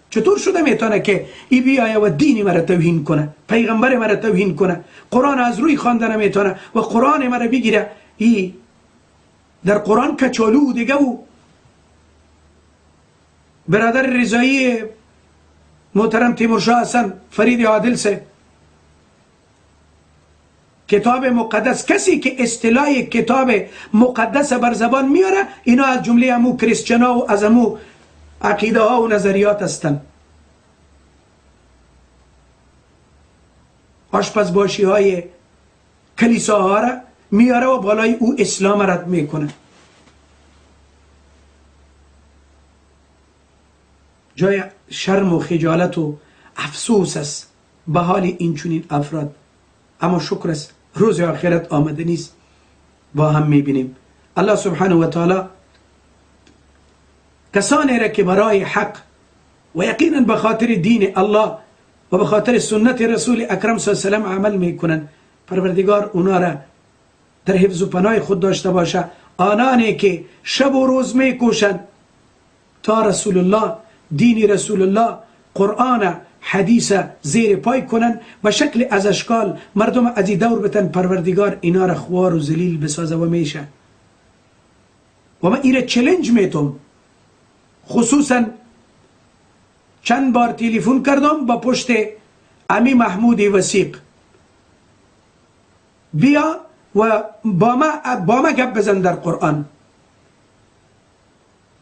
چطور شده میتونه که ای بیایه و دینی مرا توهین کنه، پیغمبر مرا توهین کنه، قرآن از روی خوانده نمیتونه و قرآن مرا بگیره؟ ای در قرآن کچالو دیگه. و برادر رضایی محترم تیمورشاه حسن فرید عادل سے کتاب مقدس، کسی که اصطلاح کتاب مقدس بر زبان میاره، اینا از جمله امو کریسچنا و از امو عقیده ها و نظریات هستن. آشپزباشی های کلیساها را میاره و بالای او اسلام رد میکنه. جای شرم و خجالت و افسوس است به حال این چنین افراد. اما شکر است روز آخرت آمده نیست، با هم میبینیم. الله سبحانه و تعالی کسانی را که برای حق و یقینا به خاطر دین الله و به خاطر سنت رسول اکرم صلی الله علیه و عمل میکنن، پروردگار اونا را در حفظ و پناه خود داشته باشه. آنانی که شب و روز میکوشند تا رسول الله، دین رسول الله، قرآن، حدیث زیر پای کنن و شکل از اشکال مردم از این دور بتن، پروردگار اینا را خوار و ذلیل بسازه و میشه. و من ایره چلنج میتم. خصوصا چند بار تلفن کردم با پشت امی محمود وثیق، بیا و با ما گپ بزن در قرآن،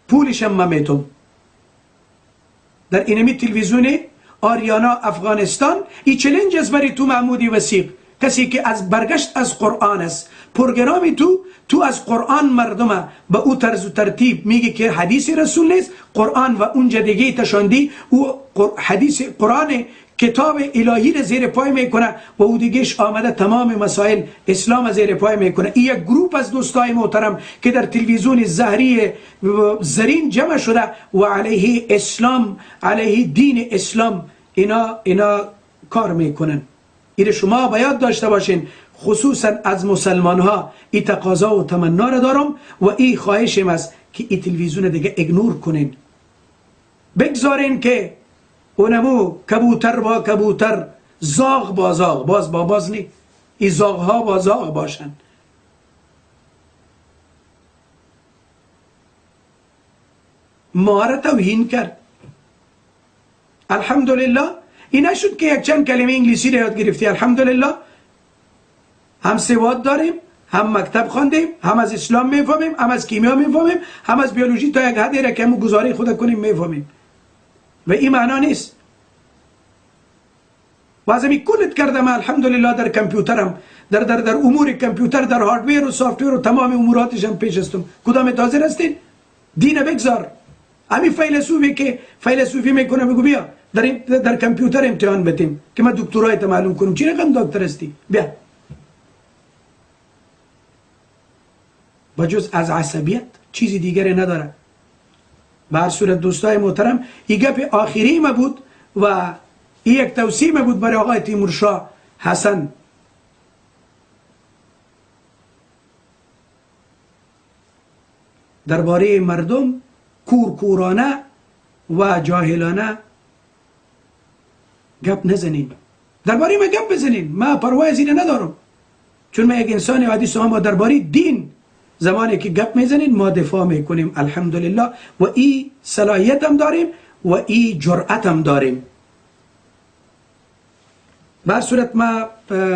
پولشم ما میتم. در اینمی تلویزیون آریانا افغانستان ای چلنج از برای تو محمودی وثیق، کسی که از برگشت از قرآن است، پروگرامی تو از قرآن مردم به او طرز و ترتیب میگه که حدیث رسول نیست، قرآن و اونجا دیگه تشاندی، او حدیث قرآن کتاب الهی را زیر پای میکنه و او دیگهش آمده تمام مسائل اسلام زیر پای میکنه. این یک گروپ از دوستای محترم که در تلویزیون زهری زرین جمع شده و علیه اسلام، علیه دین اسلام اینا کار میکنن. این شما باید داشته باشین، خصوصا از مسلمان ها این تقاضا و تمنا را دارم و این خواهشم است که این تلویزیون دیگه اگنور کنین، بگذارین که اونمو کبوتر با کبوتر، زاغ با زاغ، باز با باز نی، ای زاغ ها با زاغ باشن. ما را توهین کرد. الحمدلله این نشد که یک چند کلمه انگلیسی را یاد گرفتی. الحمدلله هم سواد داریم، هم مکتب خواندیم، هم از اسلام میفهمیم، هم از کیمیا میفهمیم، هم از بیولوژی تا یک حدی را که همون گزاره خود کنیم میفهمیم. و این معنا نیست. و از همی کلت کردم الحمدلله در کامپیوترم در امور کامپیوتر، در هاردویر و سافتویر و تمام اموراتش هم پیش هستم. کدام حاضر هستین؟ دین بگذار. همین فیلسوفی که فیلسوفی میکنه بگو بیا در کامپیوتر امتحان بدیم که من دکترایت معلوم کنم. چی رقم دکتر هستی؟ بیا. بجز از عصبیت چیزی دیگری نداره. به هر صورت دوستای محترم، این گپ آخری ما بود و این یک توصیه ما بود برای آقای تیمورشاه حسن. درباره مردم کورکورانه و جاهلانه گپ نزنین. درباره ما گپ بزنین، ما پروا از این ندارم، چون ما یک انسان عادی هستم. ما درباره دین زمانی که گپ میزنین ما دفاع میکنیم الحمدلله، و این صلاحیت هم داریم و این جرأت هم داریم. به هر صورت ما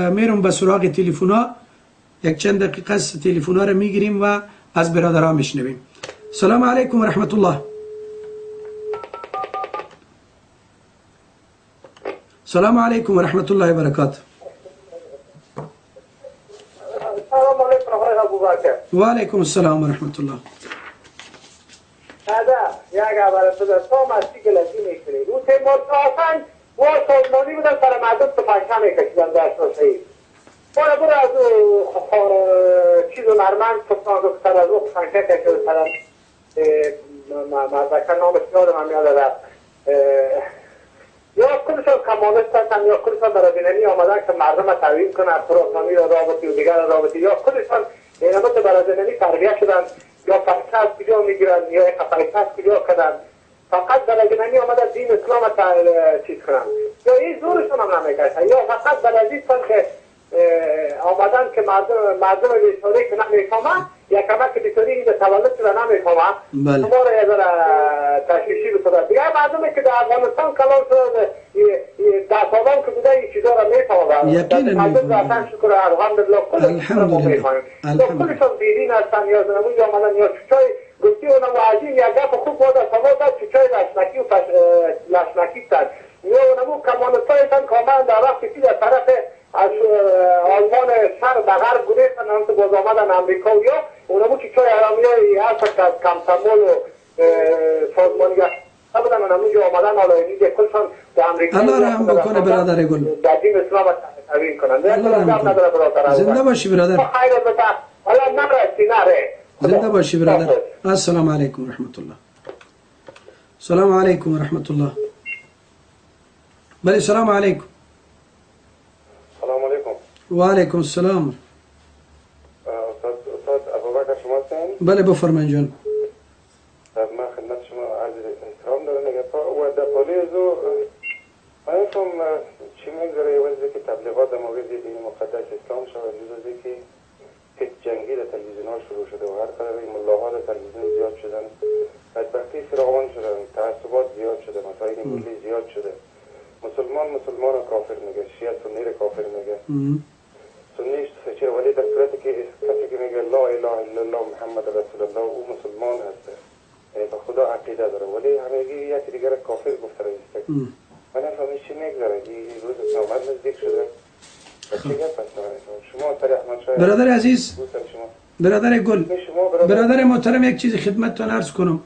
میرم به سراغ تلفن‌ها. یک چند دقیقه از تلفن‌ها رو میگیریم و از برادران میشنویم. السلام علیکم و رحمت الله. السلام علیکم و رحمت الله و برکاته. السلام علیکم آقای ابوبکر. و علیکم السلام و رحمت الله. یک اول بذار تو مستی گلتی میکنی اون تیمور آسان و سازمانی بودن سر مردم تو پنجه میکشیدن در شناسایی باید برو از چیز و نرمند تو سر از او پنجه کشید سر مردکه نامش یادم هم یاد رفت. یا کلشان کمانست هستن یا کلشان برادینمی آمدن که مردم را تحویل کنن، پروگرامی را رابطی و دیگر رابطی، یا کلشان اینمت برادینمی تربیه شدن یا فلسفه از کجا میگیرن یا فلسفه از کجا کردن. فقط برادینمی آمدن دین اسلام را چیز کنن یا این زورشون هم نمیکشن، یا فقط برادیستان که آمدن که مردم بیچاره که نمیفهمن یا کمک که بیچاره این تولد شده نمیفهمن شما را یه ذره تشویشی بسده. دیگه مردمی که در افغانستان کلان شده در سالان که بوده این چیزا را میفهمن. یقینا میفهمن. شکر الحمدلله کلشون بیدین هستن یا زنمون آمدن یا چوچای گفتی اونم و عجیم یک گفت خوب بوده سما داد چوچای لشنکی و لشنکی تن یا اونمو کمانستایتان که آمدن در وقتی که در طرف از آلمان شهر به غرب گریختن هم تو باز آمدن امریکا و یا اونمو که چای ارامی های هست که از کمسمول و سازمانی گشت بودن اونمو که آمدن حالا این دیگه کلشان به امریکا الله رحم بکنه برادر گل. در دین اسلام تحویل کنن. زنده باشی برادر. خیر بتا حالا نرستی نره. زنده باشی برادر. السلام علیکم و رحمت الله. السلام علیکم و رحمت الله. بله السلام علیکم. سلام علیکم. و علیکم السلام. استاد ابوبکر شما هستین؟ بله بفرمایید جان. من خدمت شما عرض احترام دارم. و در پالیزو من فهم چی میگذاره یه وزی که تبلیغات در مورد دین مقدس اسلام شود جزازی که هیچ جنگی در تلویزیون ها شروع شده و هر قدر این ملاها در تلویزیون زیاد شدن، بدبختی فراوان شدن، تعصبات زیاد شده، مسائل ملی زیاد شده. مسلمان رو کافر میگه، شیعه سنی رو کافر میگه، سنیش چه ولی در صورتی که کسی که میگه لا اله الا الله محمد رسول الله او مسلمان هسته، یعنی به خدا عقیده داره، ولی همگی یکی دیگر کافر گفته رایسته. من نفهمی چی میگذاره این روز نوبت نزدیک شده و چی گفت شما سر احمد شاید برادر عزیز، برادر گل، برادر محترم، یک چیز خدمتتان عرض کنم.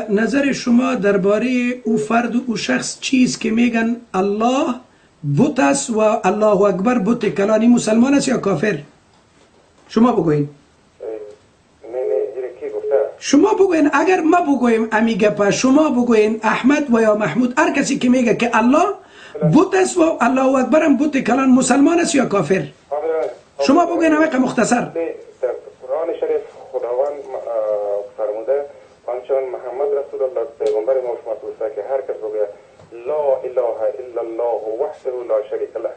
نظر شما درباره او فرد و او شخص چیست که میگن الله بت است و الله اکبر بت کلانی مسلمان است یا کافر؟ شما بگوین. شما بگوین. اگر ما بگویم امی گپا، شما بگوین احمد و یا محمود، هر کسی که میگه که الله بت است و الله اکبر هم بت کلان مسلمان است یا کافر؟ شما بگوین همه مختصر. در قرآن شریف خداوند فرموده آنچنان محمد رسول الله پیغمبر ما شما توسته که هر کس بگه لا اله الا الله وحده لا شریک له.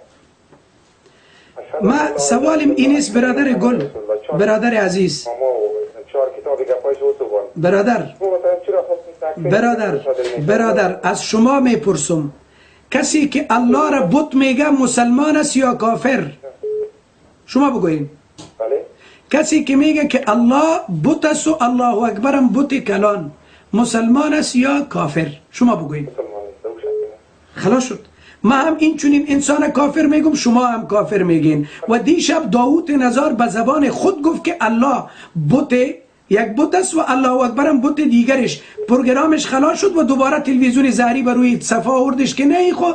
ما سوالم این است برادر گل، برادر عزیز، برادر از شما میپرسم کسی که الله را بت میگه مسلمان است یا کافر؟ شما بگوین. کسی که میگه که الله بت است و الله اکبر هم بت کلان مسلمان است یا کافر؟ شما بگوین. خلاص شد. ما هم این چونین انسان کافر میگم، شما هم کافر میگین. و دیشب داوود نزار به زبان خود گفت که الله بت، یک بت است و الله اکبر هم بت دیگرش. پروگرامش خلاص شد و دوباره تلویزیون زهری بر روی صفحه آوردش که نه خو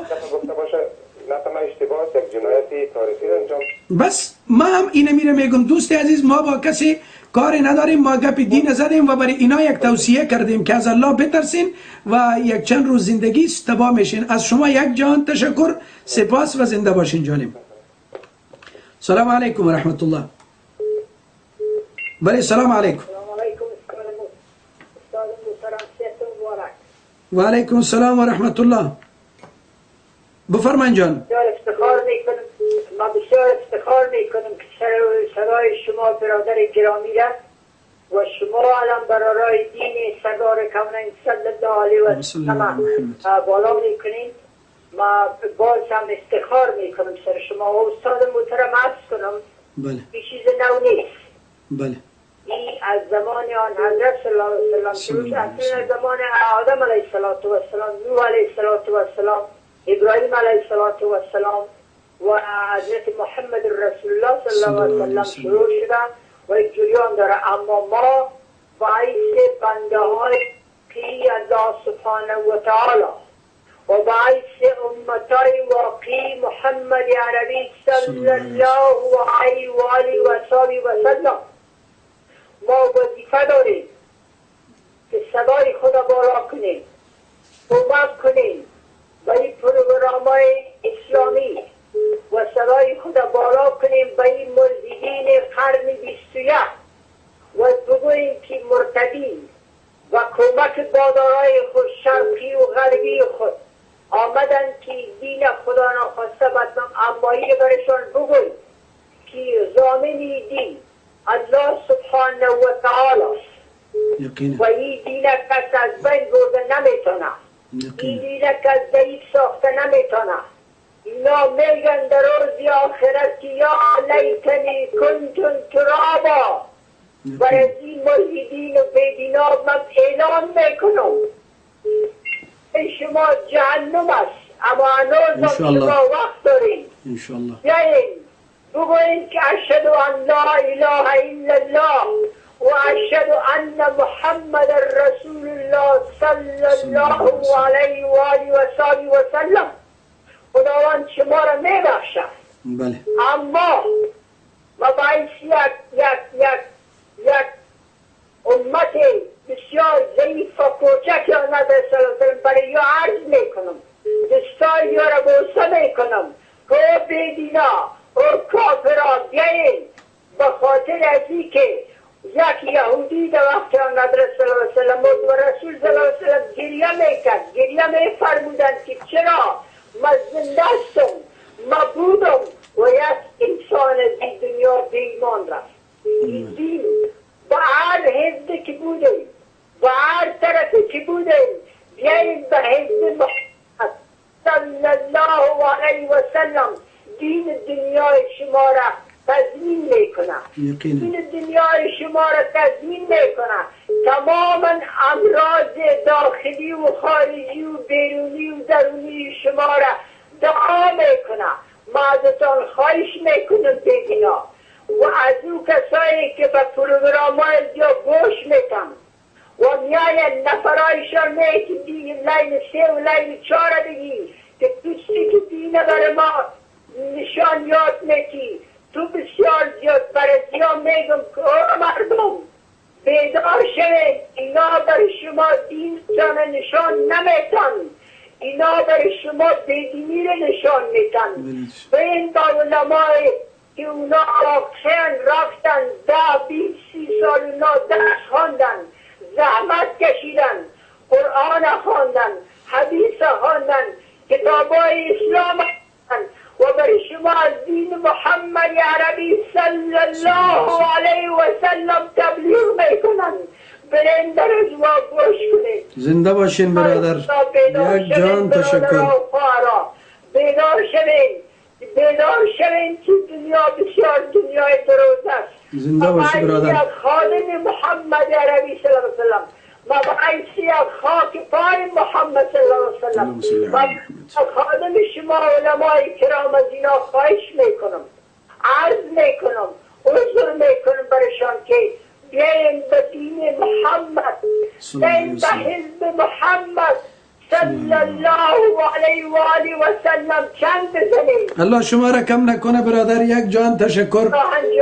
بس. ما هم اینه میره میگم دوست عزیز، ما با کسی کاری نداریم، ما گپ دین زدیم و برای اینا یک توصیه کردیم که از الله بترسین و یک چند روز زندگی تباه میشین. از شما یک جهان تشکر، سپاس و زنده باشین جانم. سلام علیکم و رحمت الله. بله سلام علیکم. و علیکم السلام و رحمت الله. بفرمایید جان. ما بسیار افتخار میکنم که صدای شما برادر گرامی رفت و شما الان برای دین سرکار کونین صلی الله علیه و سلم بالا میکنین. ما باز هم افتخار میکنم سر شما و استاد محترم عرض کنم. بله. این چیز نو نیست. بله. این از زمان آن حضرت صلی الله علیه و سلم، از زمان آدم علیه السلام، نوح علیه السلام، ابراهیم علیه السلام و حضرت محمد رسول الله صلی الله علیه و سلم شروع شده و یک جریان داره. اما ما باعث بنده های کی الله سبحانه و تعالی و باعث امتای واقعی محمد عربی صلی الله علیه و آله و صحبه و سلم ما وظیفه داریم که صدای خدا بالا کنیم، کمک کنیم به این پروگرام‌های اسلامی و صدای خدا بالا کنیم به این ملحدین قرن 21 و بگوییم که مرتدین و کمک بادارای خود شرقی و غربی خود آمدن که دین خدا ناخواسته بدنام، اما این برشان بگوییم که ضامن دین الله سبحانه و تعالی است و این دین کس از بین برده نمیتونه، این دین کس ضعیف ساخته نمیتونه. اینا میگن در روز آخرت که یا لیتنی کنتم ترابا. برای این ملحدین و بیدینا من اعلان میکنم شما جهنم است، اما هنوز شما وقت داریم. بیاییم بگوییم که اشهد ان لا اله الا الله و اشهد ان محمد رسول الله صلی الله علیه و آله و صحبه و سلم. خداوند شما را میبخشد. بله. اما ما باید یک امت بسیار ضعیف و کوچک یا نده سلام برای یا عرض میکنم، دستای یا را بوسه میکنم که او بیدینا او کافران بیایین به خاطر ازی که یک یهودی در وقت ندرس صلی الله علیه وسلم و رسول صلی الله علیه وسلم گریه میکرد، گریه میفرمودن که چرا ما زنده هستم، ما بودم و یک انسان دی دنیا بیمان رفت. این دین با هر حزب که بودیم، با هر طرف که بودیم، بیاییم به حزب محمد صلی الله علیه و سلم. دین دنیای شما را تضمین میکنه، دین دنیای شما را تضمین میکنه. تماما امراض داخلی و خارجی و بیرونی و درونی شما را دعا میکنه. ما ازتان خواهش میکنم بیدینا و از او کسایی که به پروگرام های یا گوش میتن و میاین نفرایشان میکنی لیل 3 و لیل 4 بگی که توستی که دینه بر ما نشان یاد میکی، تو بسیار زیاد برزیان میگم که مردم بیدار شوید. اینا برای شما دین جان نشان نمیتن، اینا برای شما بیدینی رو نشان میتن. به این با علمای که اونا آخرین رفتن 10-20-30 سال اونا درس خواندن، زحمت کشیدن، قرآن خواندن، حدیث خواندن، کتابای اسلام خواندن و برای شما از دین محمد عربی صلی الله علیه و سلم تبلیغ میکنن. برین در از ما گوش کنید. زنده باشین برادر. یک جان تشکر. بیدار شوین که دنیا بسیار دنیای دروز است. زنده باشی برادر. ما خادم محمد عربی صلی الله علیه و سلم، ما باید خاک پای محمد صلی الله علیه و سلم خادم شما علمای کرام از اینا خواهش میکنم، عرض میکنم، عذر میکنم برشان که بیاین به دین محمد، بیاین به حزب محمد صلی الله علیه و آله و سلم چند بزنید. الله شما را کم نکنه برادر، یک جان تشکر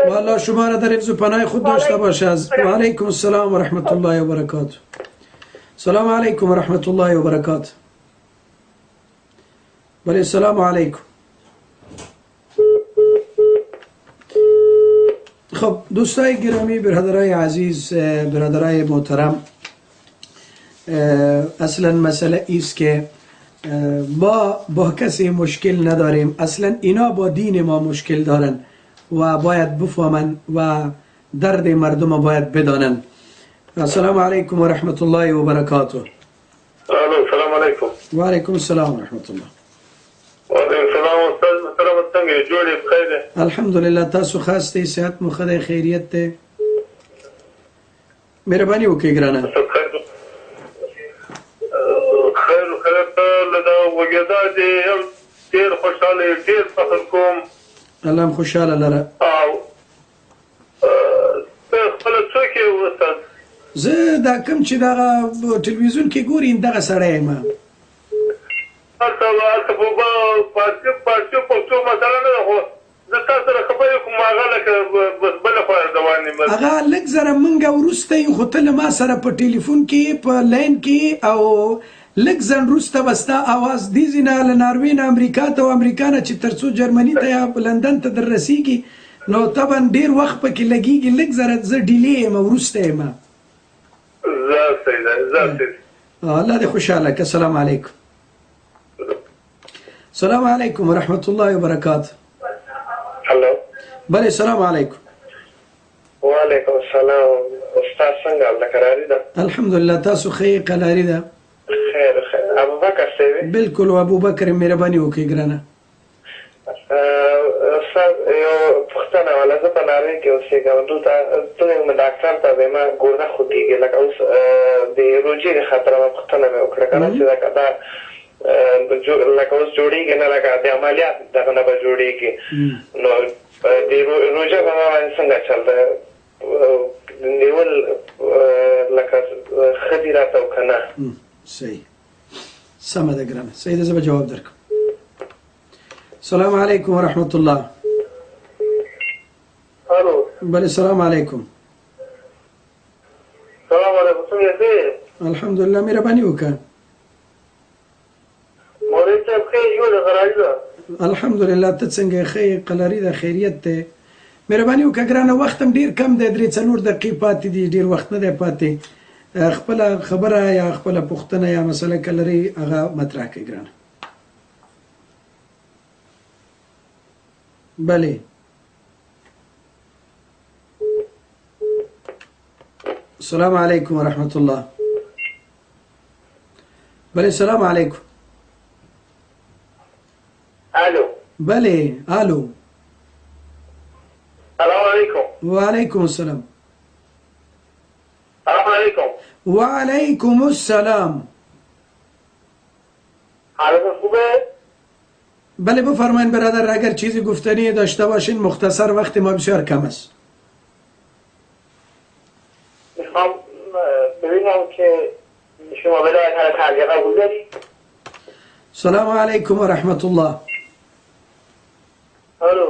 و الله شما را در حفظ و پناه خود داشته باشه. و علیکم السلام و رحمت الله و برکاته. السلام علیکم و رحمت الله و برکاته. بله السلام علیکم. خب دوستای گرامی، برادرای عزیز، برادرای محترم، اصلا مسئله ایست که ما با کسی مشکل نداریم، اصلا اینا با دین ما مشکل دارن و باید بفهمن و درد مردم باید بدانن. السلام علیکم و رحمت الله و برکاته. السلام علیکم. و علیکم السلام و رحمت الله. وعلیکم السلام استاد محترم، څنګه جوړې بخیر؟ الحمدلله، تاسو خاصه صحت مو خدای خیریت ته. مهرباني وکړئ ګرانه. خیر لدا وګدا دې ډېر خوشاله، ډېر فخر کوم. الله هم خوشاله لره. او خپل څوک یې استاد؟ زه دا کوم چې دغه ټلویزیون کې ګوري دغه سړی یم. تاسو په پارتي پښتو مثلا نه خو زه تاسو سره خبرې کوم، هغه لکه بل خو روان یم. هغه لږ زره منګه وروسته یو خو ته له ما سره په ټلیفون کې په لاین کې او لږ ځن وروسته به ستا اواز دې ځینه له ناروې نه امریکا ته او امریکا نه چې تر څو جرمني ته یا لندن ته در رسېږي نو طبعا ډېر وخت پکې لګېږي، لږ زره زه ډیلې یم، وروسته یم. الله دې خوشحاله کړه. السلام علیکم. السلام علیکم و رحمت الله و برکاته. هلو. بله السلام علیکم. وعلیکم السلام. استاد څنګه الله قراری ده؟ الحمدلله، تاسو ښه قلاري ده؟ خیر خیر. ابوبکر صاحب؟ بالکل. و ابوبکر مهرباني وکړئ ګرانه. استاد یو پوښتنه ولا زه په ناروې کې اوسېږم، دلته ته ډاکټر ته وایم ګوډه خوږېږي، لکه اوس د روژې د خاطره مې پوښتنه مې وکړه که نه چې دا لکه اوس جوړېږي نه، لکه د عملیات دغه نه به جوړېږي، نو د روژه په ما باندې څنګه چل ده نیول لکه ښه دي راته او که نه؟ صحیح، سمه ده ګرانه، صحیح ده، زه به جواب درکړم. السلام علیکم و رحمت الله. الو. بله السلام علیکم. سلام علیکم. څنګه یې؟ الحمدلله، مهرباني وکړه. مولوي صاحب ښه یې جوړه قراري ده؟ الحمدلله، ته څنګه ښه قلاري ده، خیریت دی؟ مهرباني وکړه ګرانه، وخت هم ډېر کم دی، 3-4 دقیقې پاتې دي، ډېر وخت نه دی پاتې. خپله خبره یا خپله پوښتنه یا مسله که لرئ هغه مطرح کړئ ګرانه. بله. السلام علیکم و رحمت الله. بله السلام علیکم. الو. بله الو. سلام علیکم. وعلیکم السلام. سلام علیکم. وعلیکم السلام. حالتون خوبه؟ بله بفرمایید برادر، اگر چیزی گفتنی داشته باشین مختصر، وقت ما بسیار کم است. میخوام ببینم که شما بداید هر تعلیق قبول دارید؟ سلام علیکم و رحمت الله. الو.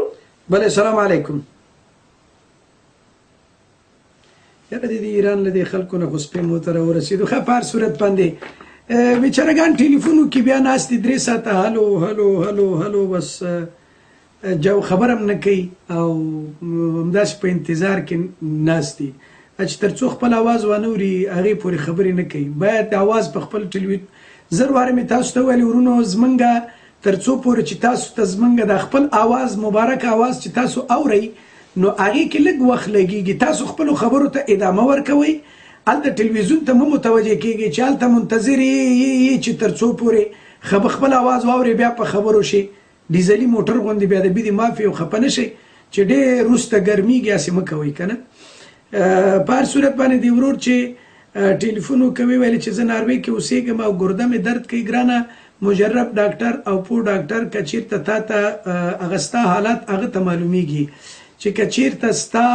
بله سلام علیکم. یاره د ایران له خلکو نه خو سپی مو ته راورسېدو. ښه په هر صورت باندې بیچارهګان ټلیفونو کې بیا ناست دي 3 ساعته هلو هلو هلو هلو، بس جو خبر هم نه کوي او همداسې په انتظار کې ناست دي چې تر څو خپل اواز ونه اوري هغې پورې خبرې نه کوي. باید اواز په خپل ټلویزیون زر وارې مې تاسو ته ویلي ورونو، زمونږ تر څو پورې چې تاسو ته زمونږ د خپل اواز مبارک اواز چې تاسو اورئ نو هغې کې لږ وخت لګېږي. تاسو خپلو خبرو ته ادامه ورکوئ، هلته ټلویزیون ته مه متوجه کېږئ چې هلته منتظر یې چې تر څو پورې خپل اواز واورئ بیا په خبرو شي. ډیزلي موټر غوندې بیا د بیدې مافي او خفه نه شئ چې ډېر وروسته ګرمېږي، هسې مه کوئ که نه. په هر صورت باندې د ورور چې ټلیفون کوي ویل چې زه ناروې کې اوسېږم او ګرده مې درد کوي ګرانه، مجرب ډاکټر او پو ډاکټر کچیرته تا ته اغستا حالات هغه ته معلومیږي چې کچیرته ستا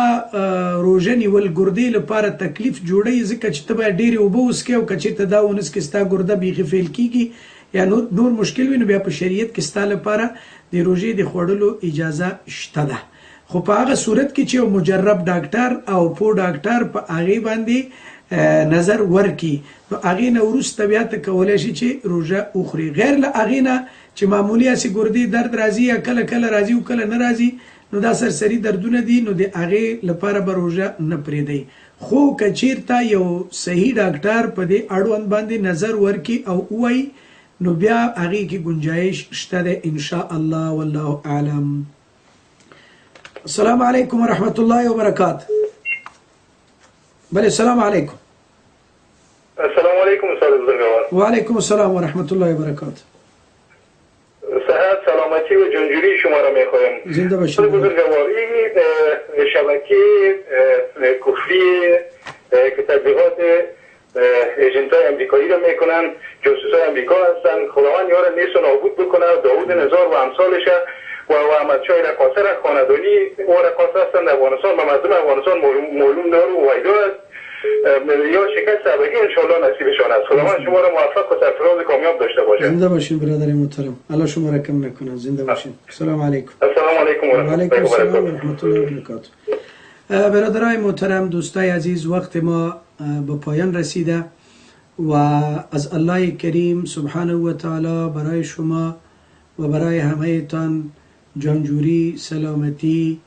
روژه نیول ګردې لپاره تکلیف جوړوي ځکه چې ته باید ډېرې اوبه وڅښې او کچیرته دا ونڅکې ستا ګرده بیخي فیل کیږي یا نور مشکل وي نو بیا په شریعت کې ستا لپاره د روژې د خوړلو اجازه شته ده خو په هغه صورت کې چې یو مجرب ډاکټر او پو ډاکټر په هغې باندې نظر ورکي نو هغې نه وروسته بیا ته کولی شي چې روژه وخوري غیر له هغې نه چې معمولي هسې ګردې درد راځي یا کله کله راځي او کله نه راځي نو دا سرسري دردونه دي نو د هغې لپاره به روژه نه پرېږدئ خو که چیرته یو صحیح ډاکټر په دې اړوند باندې نظر ورکي او ووایي نو بیا هغې کې گنجایش شته دی انشاء الله والله اعلم السلام علیکم ورحمت الله وبرکاته بله السلام علیکم السلام علیکم استاد بزرگوار وعلیکم السلام ورحمت الله وبرکاته صحت سلامتی و جنجوری شما را میخوایم زنده باشید استاد بزرگوار این شبکه کفری که تبلیغات ایجنتای امریکایی را میکنن جاسوسای امریکا هستن خداوند یارو نیست و نابود بکنه داوود نزار و امثالش و احمدشاه رقاصه را خاندانی و رقاصه هستن در افغانستان و مردم افغانستان معلوم دار و ویدا است یا شکست ابدی انشاءالله نصیبشان است خداوند شما را موفق و سرفراز کامیاب داشته باشه زنده باشین برادر محترم الله شما را کم نکنه زنده باشین السلام علیکم السلام علیکم و رحمت الله و برکاته برادرای محترم دوستای عزیز وقت ما به پایان رسیده و از الله کریم سبحانه و تعالی برای شما و برای همه تان جانجوری سلامتی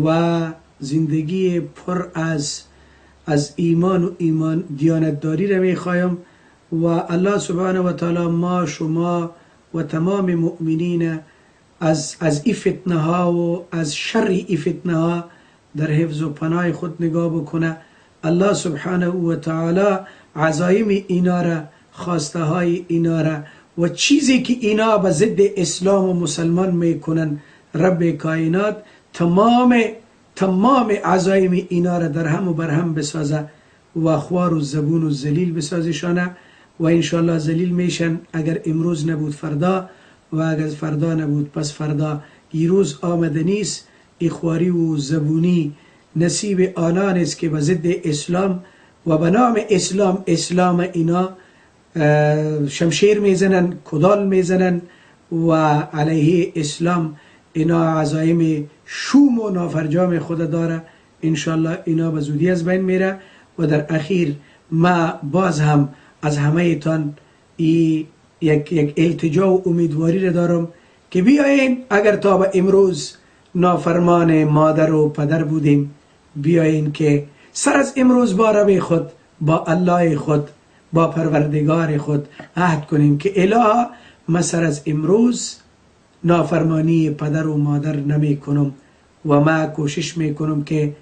و زندگی پر از ایمان و دیانتداری را میخوایم و الله سبحانه و تعالی ما شما و تمام مؤمنین از این فتنه ها و از شر این فتنه ها در حفظ و پناه خود نگاه بکنه الله سبحانه و تعالی عزایم اینا را خواسته های اینا را و چیزی که اینا به ضد اسلام و مسلمان میکنن رب کائنات تمام عزایم اینا را در هم و بر هم بسازه و خوار و زبون و ذلیل بسازشانه و انشاءالله ذلیل میشن اگر امروز نبود فردا و اگر فردا نبود پس فردا این روز آمده نیست اخواری و زبونی نصیب آنان است که به ضد اسلام و به نام اسلام اینا شمشیر میزنن کدال میزنن و علیه اسلام اینا عزایم شوم و نافرجام خود داره انشالله اینا به زودی از بین میره و در اخیر ما باز هم از همه تان یک التجا و امیدواری را دارم که بیاین اگر تا به امروز نافرمان مادر و پدر بودیم بیاین که سر از امروز با رب خود با الله خود با پروردگار خود عهد کنیم که الها ما سر از امروز نافرمانی پدر و مادر نمی کنم و ما کوشش می کنم که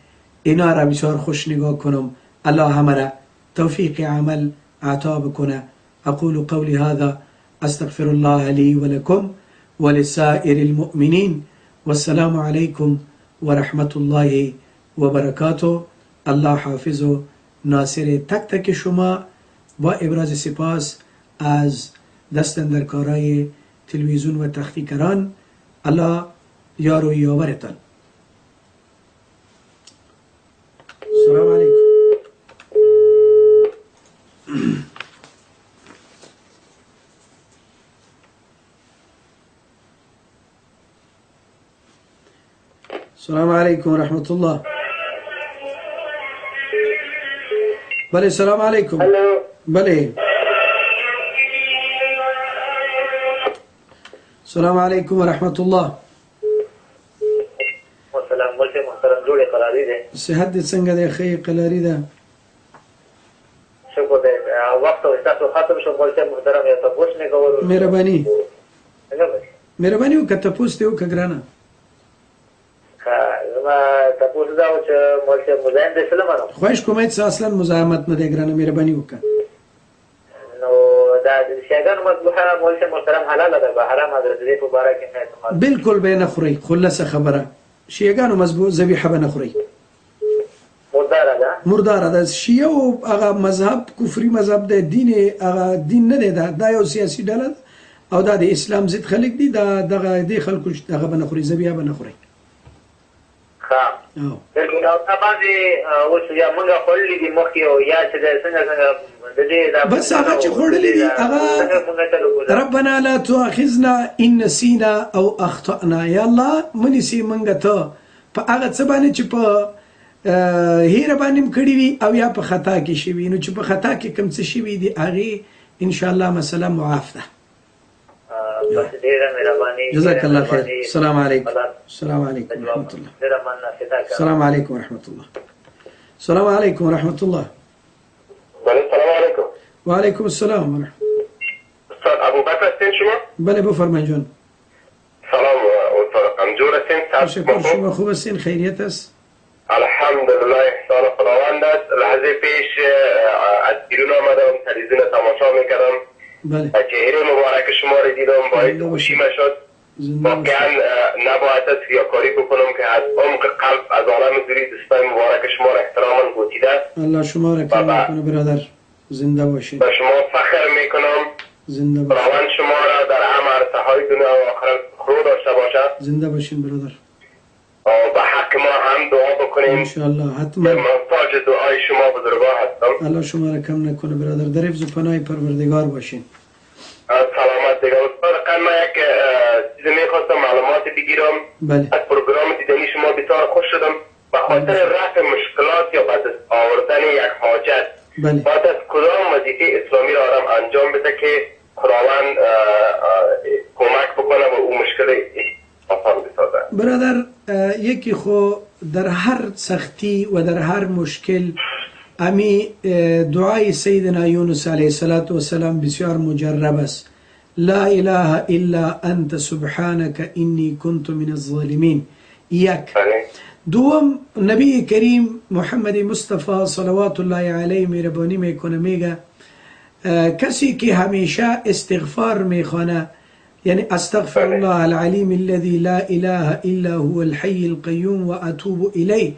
اینا را بسیار خوش نگاه کنم الله همه را توفیق عمل عطا بکنه اقول قولی هذا استغفر الله لي ولكم ولسائر المؤمنين والسلام عليكم ورحمة الله وبركاته الله حافظ و ناصر تک تک شما با ابراز سپاس از دستاندرکارای تلویزیون و تخفیکران الله یار و یاورتان السلام علیکم السلام علیکم ورحمت الله بله السلام علیکم بله السلام علیکم ورحمت الله سلام ملک محترم جوړه قراری ده صحت دې څنګه ده خیر قلاری ده شکر ده وخت او تاسو ختم شو ملک محترم یا تاسو نه کوو مهرباني وکړه تاسو ته وکړه ما تاسو دا چې ملک مزاحم دي سلامانو خواهش کوم چې اصلا مزاحمت نه دی ګرانه مهرباني وکړه نو دا شیګان مذبوحه ملک محترم حلال ده به حرام حضرت دې مبارک نه بالکل به نه خوري خلاصه خبره شیګانو مذبوح ذبیحه به نه خوري مردار ده شیعه او هغه مذهب کفري مذهب ده دین هغه دین نه ده دا یو سیاسي ډله او دا د اسلام ضد خلک دي دا دغه د خلکو دغه بنخوري زبیا بنخوري ها لیکن او تاسو اوس یا موږ خپل دي مخکې او یا چې څنګه د دې بس هغه چې خورلې دي هغه ربنا لا تؤاخذنا ان نسينا او اخطانا یا الله منسي منګه ته په هغه څه باندې چې په هیر باندې کړی وي او یا په خطا کې شي وي نو چې په خطا کې کوم څه شي وي دي هغه ان شاء الله مسله معاف ده جزاك الله خير السلام عليكم السلام عليكم ورحمة الله السلام عليكم ورحمة الله السلام عليكم ورحمة الله السلام عليكم وعليكم السلام ورحمة الله استاذ ابو بكر حسين شما بله بفرمایید جان سلام استاذ امجور حسين شکر شما خوب هستین خیریت است الحمد لله احسان خداوند است لحظه پیش از بیرون آمدم تلویزیون تماشا میکردم بله چهره مبارک شما را دیدم باید خوشی شد واقعا نباید از ریاکاری بکنم که از عمق قلب از عالم دوری دوستای مبارک شما را احتراما گوتیده الله شما را کرم کنه برادر زنده باشید به شما فخر میکنم زنده باشید خداوند شما را در همه عرصه های دنیا و آخرت خیر داشته باشد زنده باشین برادر به حق ما هم دعا بکنیم ان شاء الله حتما محتاج دعای شما بزرگوار هستم الله شما را کم نکنه برادر در حفظ و پناه پروردگار باشین سلامت دیگه استاد قدم یک چیز میخواستم معلومات بگیرم بله از پروگرام دیدنی شما بسیار خوش شدم به خاطر رفع مشکلات یا بعد از آوردن یک حاجت بله باید از کدام وظیفه اسلامی را آدم انجام بده که خداوند کمک بکنه و او مشکل آسان بسازه برادر یکی خو در هر سختی و در هر مشکل امی دعای سیدنا یونس علیه السلام بسیار مجرب است لا اله الا انت سبحانك انی كنت من الظالمین یک دوم نبی کریم محمد مصطفی صلوات الله علیه مهربانی میکنه میگه کسی که همیشه استغفار میخوانه یعنی استغفر الله العلیم الذي لا اله الا هو الحي القيوم واتوب الیه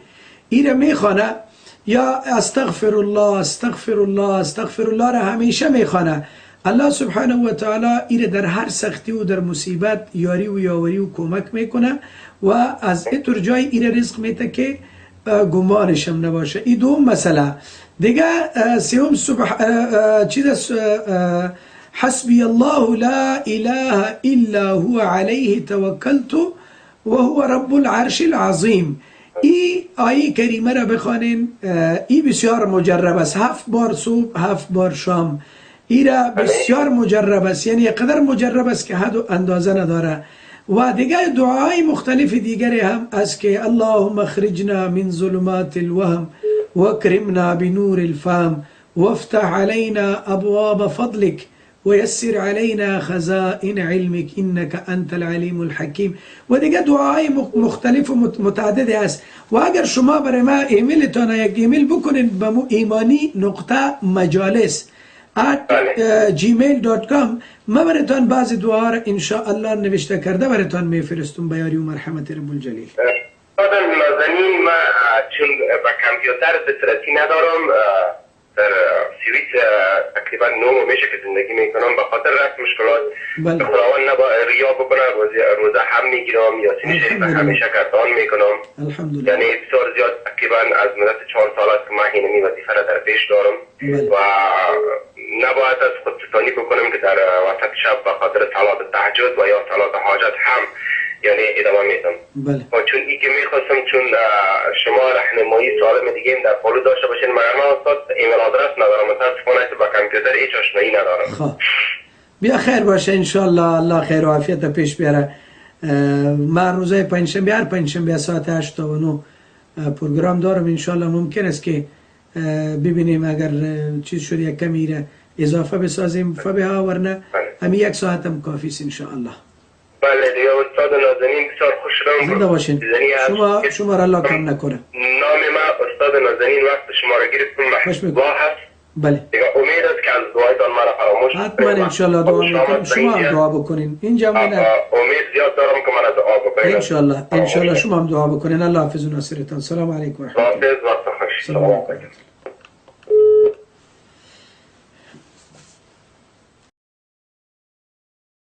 ایره میخوانه یا استغفر الله استغفر الله استغفر الله را همیشه میخوانه الله سبحانه و تعالی ایره در هر سختی و در مصیبت یاری و یاوری و کمک میکنه و از اینطور جای ایره رزق میده که گمانش هم نباشه. این دوم مسئله دیگه. سوم چیز حسبی الله لا اله الا هو علیه توکلت و هو رب العرش العظیم. این آیه کریمه را بخوانین، این بسیار مجرب است، 7 بار صبح 7 بار شام. این را بسیار مجرب است، یعنی قدر مجرب است که حد و اندازه نداره. و دیگه دعای مختلف دیگری هم است که اللهم اخرجنا من ظلمات الوهم واكرمنا بنور الفهم وافتح علينا ابواب فضلك ويسر علينا خزائن علمك انك انت العليم الحكيم. و دیگه دعای مختلف و متعدد است. و اگر شما برای ما ایمیلتان یک ایمیل بکنید به imani.majalis@gmail.com ما براتان بعض دعا را ان شاء الله نوشته کرده براتان میفرستم به یاری و مرحمت رب الجلیل. نازنین، ما چون با کامپیوتر دسترسی ندارم، در سوئیس تقریبا 9 ماه میشه که زندگی میکنم، به خاطر رفع مشکلات خداوند نبا ریا بکنم، روزه هم میگیرم، یاسین شریف همیشه کردان میکنم. الحمدلله. یعنی بسیار زیاد تقریبا از مدت 4 سال است که من اینمی وظیفه را در پیش دارم و نباید از خودستانی بکنم که در وسط شب به خاطر صلات تهجد و یا صلات حاجت هم یعنی ادامه میدم. و چون ای که میخواستم، چون شما راهنمایی سالم دیگه در پالو داشته باشین، من استاد ایمیل آدرس ندارم، متاسفانه که با کامپیوتر هیچ آشنایی ندارم. خب بیا خیر باشه ان شاء الله. الله خیر و عافیت پیش بیاره. من روزای پنجشنبه، هر پنجشنبه ساعت 8 تا 9 پروگرام دارم. ان شاء الله ممکن است که ببینیم اگر چیز شد یک کمی اضافه بسازیم فبها، ورنه همین 1 ساعت هم کافی است ان شاء الله. بله دیگه استاد نازنین، بسیار خوش شدم. زنده باشین. شما را الله کم نکنه. نام ما استاد نازنین، وقت شما را گرفتم، محبوب هست. بله. دیگه امید است که از دعایتان ما را فراموش نکنید. حتما ان شاء الله دعا میکنیم، شما هم دعا بکنین. اینجا من امید زیاد دارم که من دعا بکنید. ان شاء الله شما هم دعا بکنین. الله حافظ و ناصرتان. سلام علیکم و رحمت الله. حافظ، وقت خوش. سلام علیکم.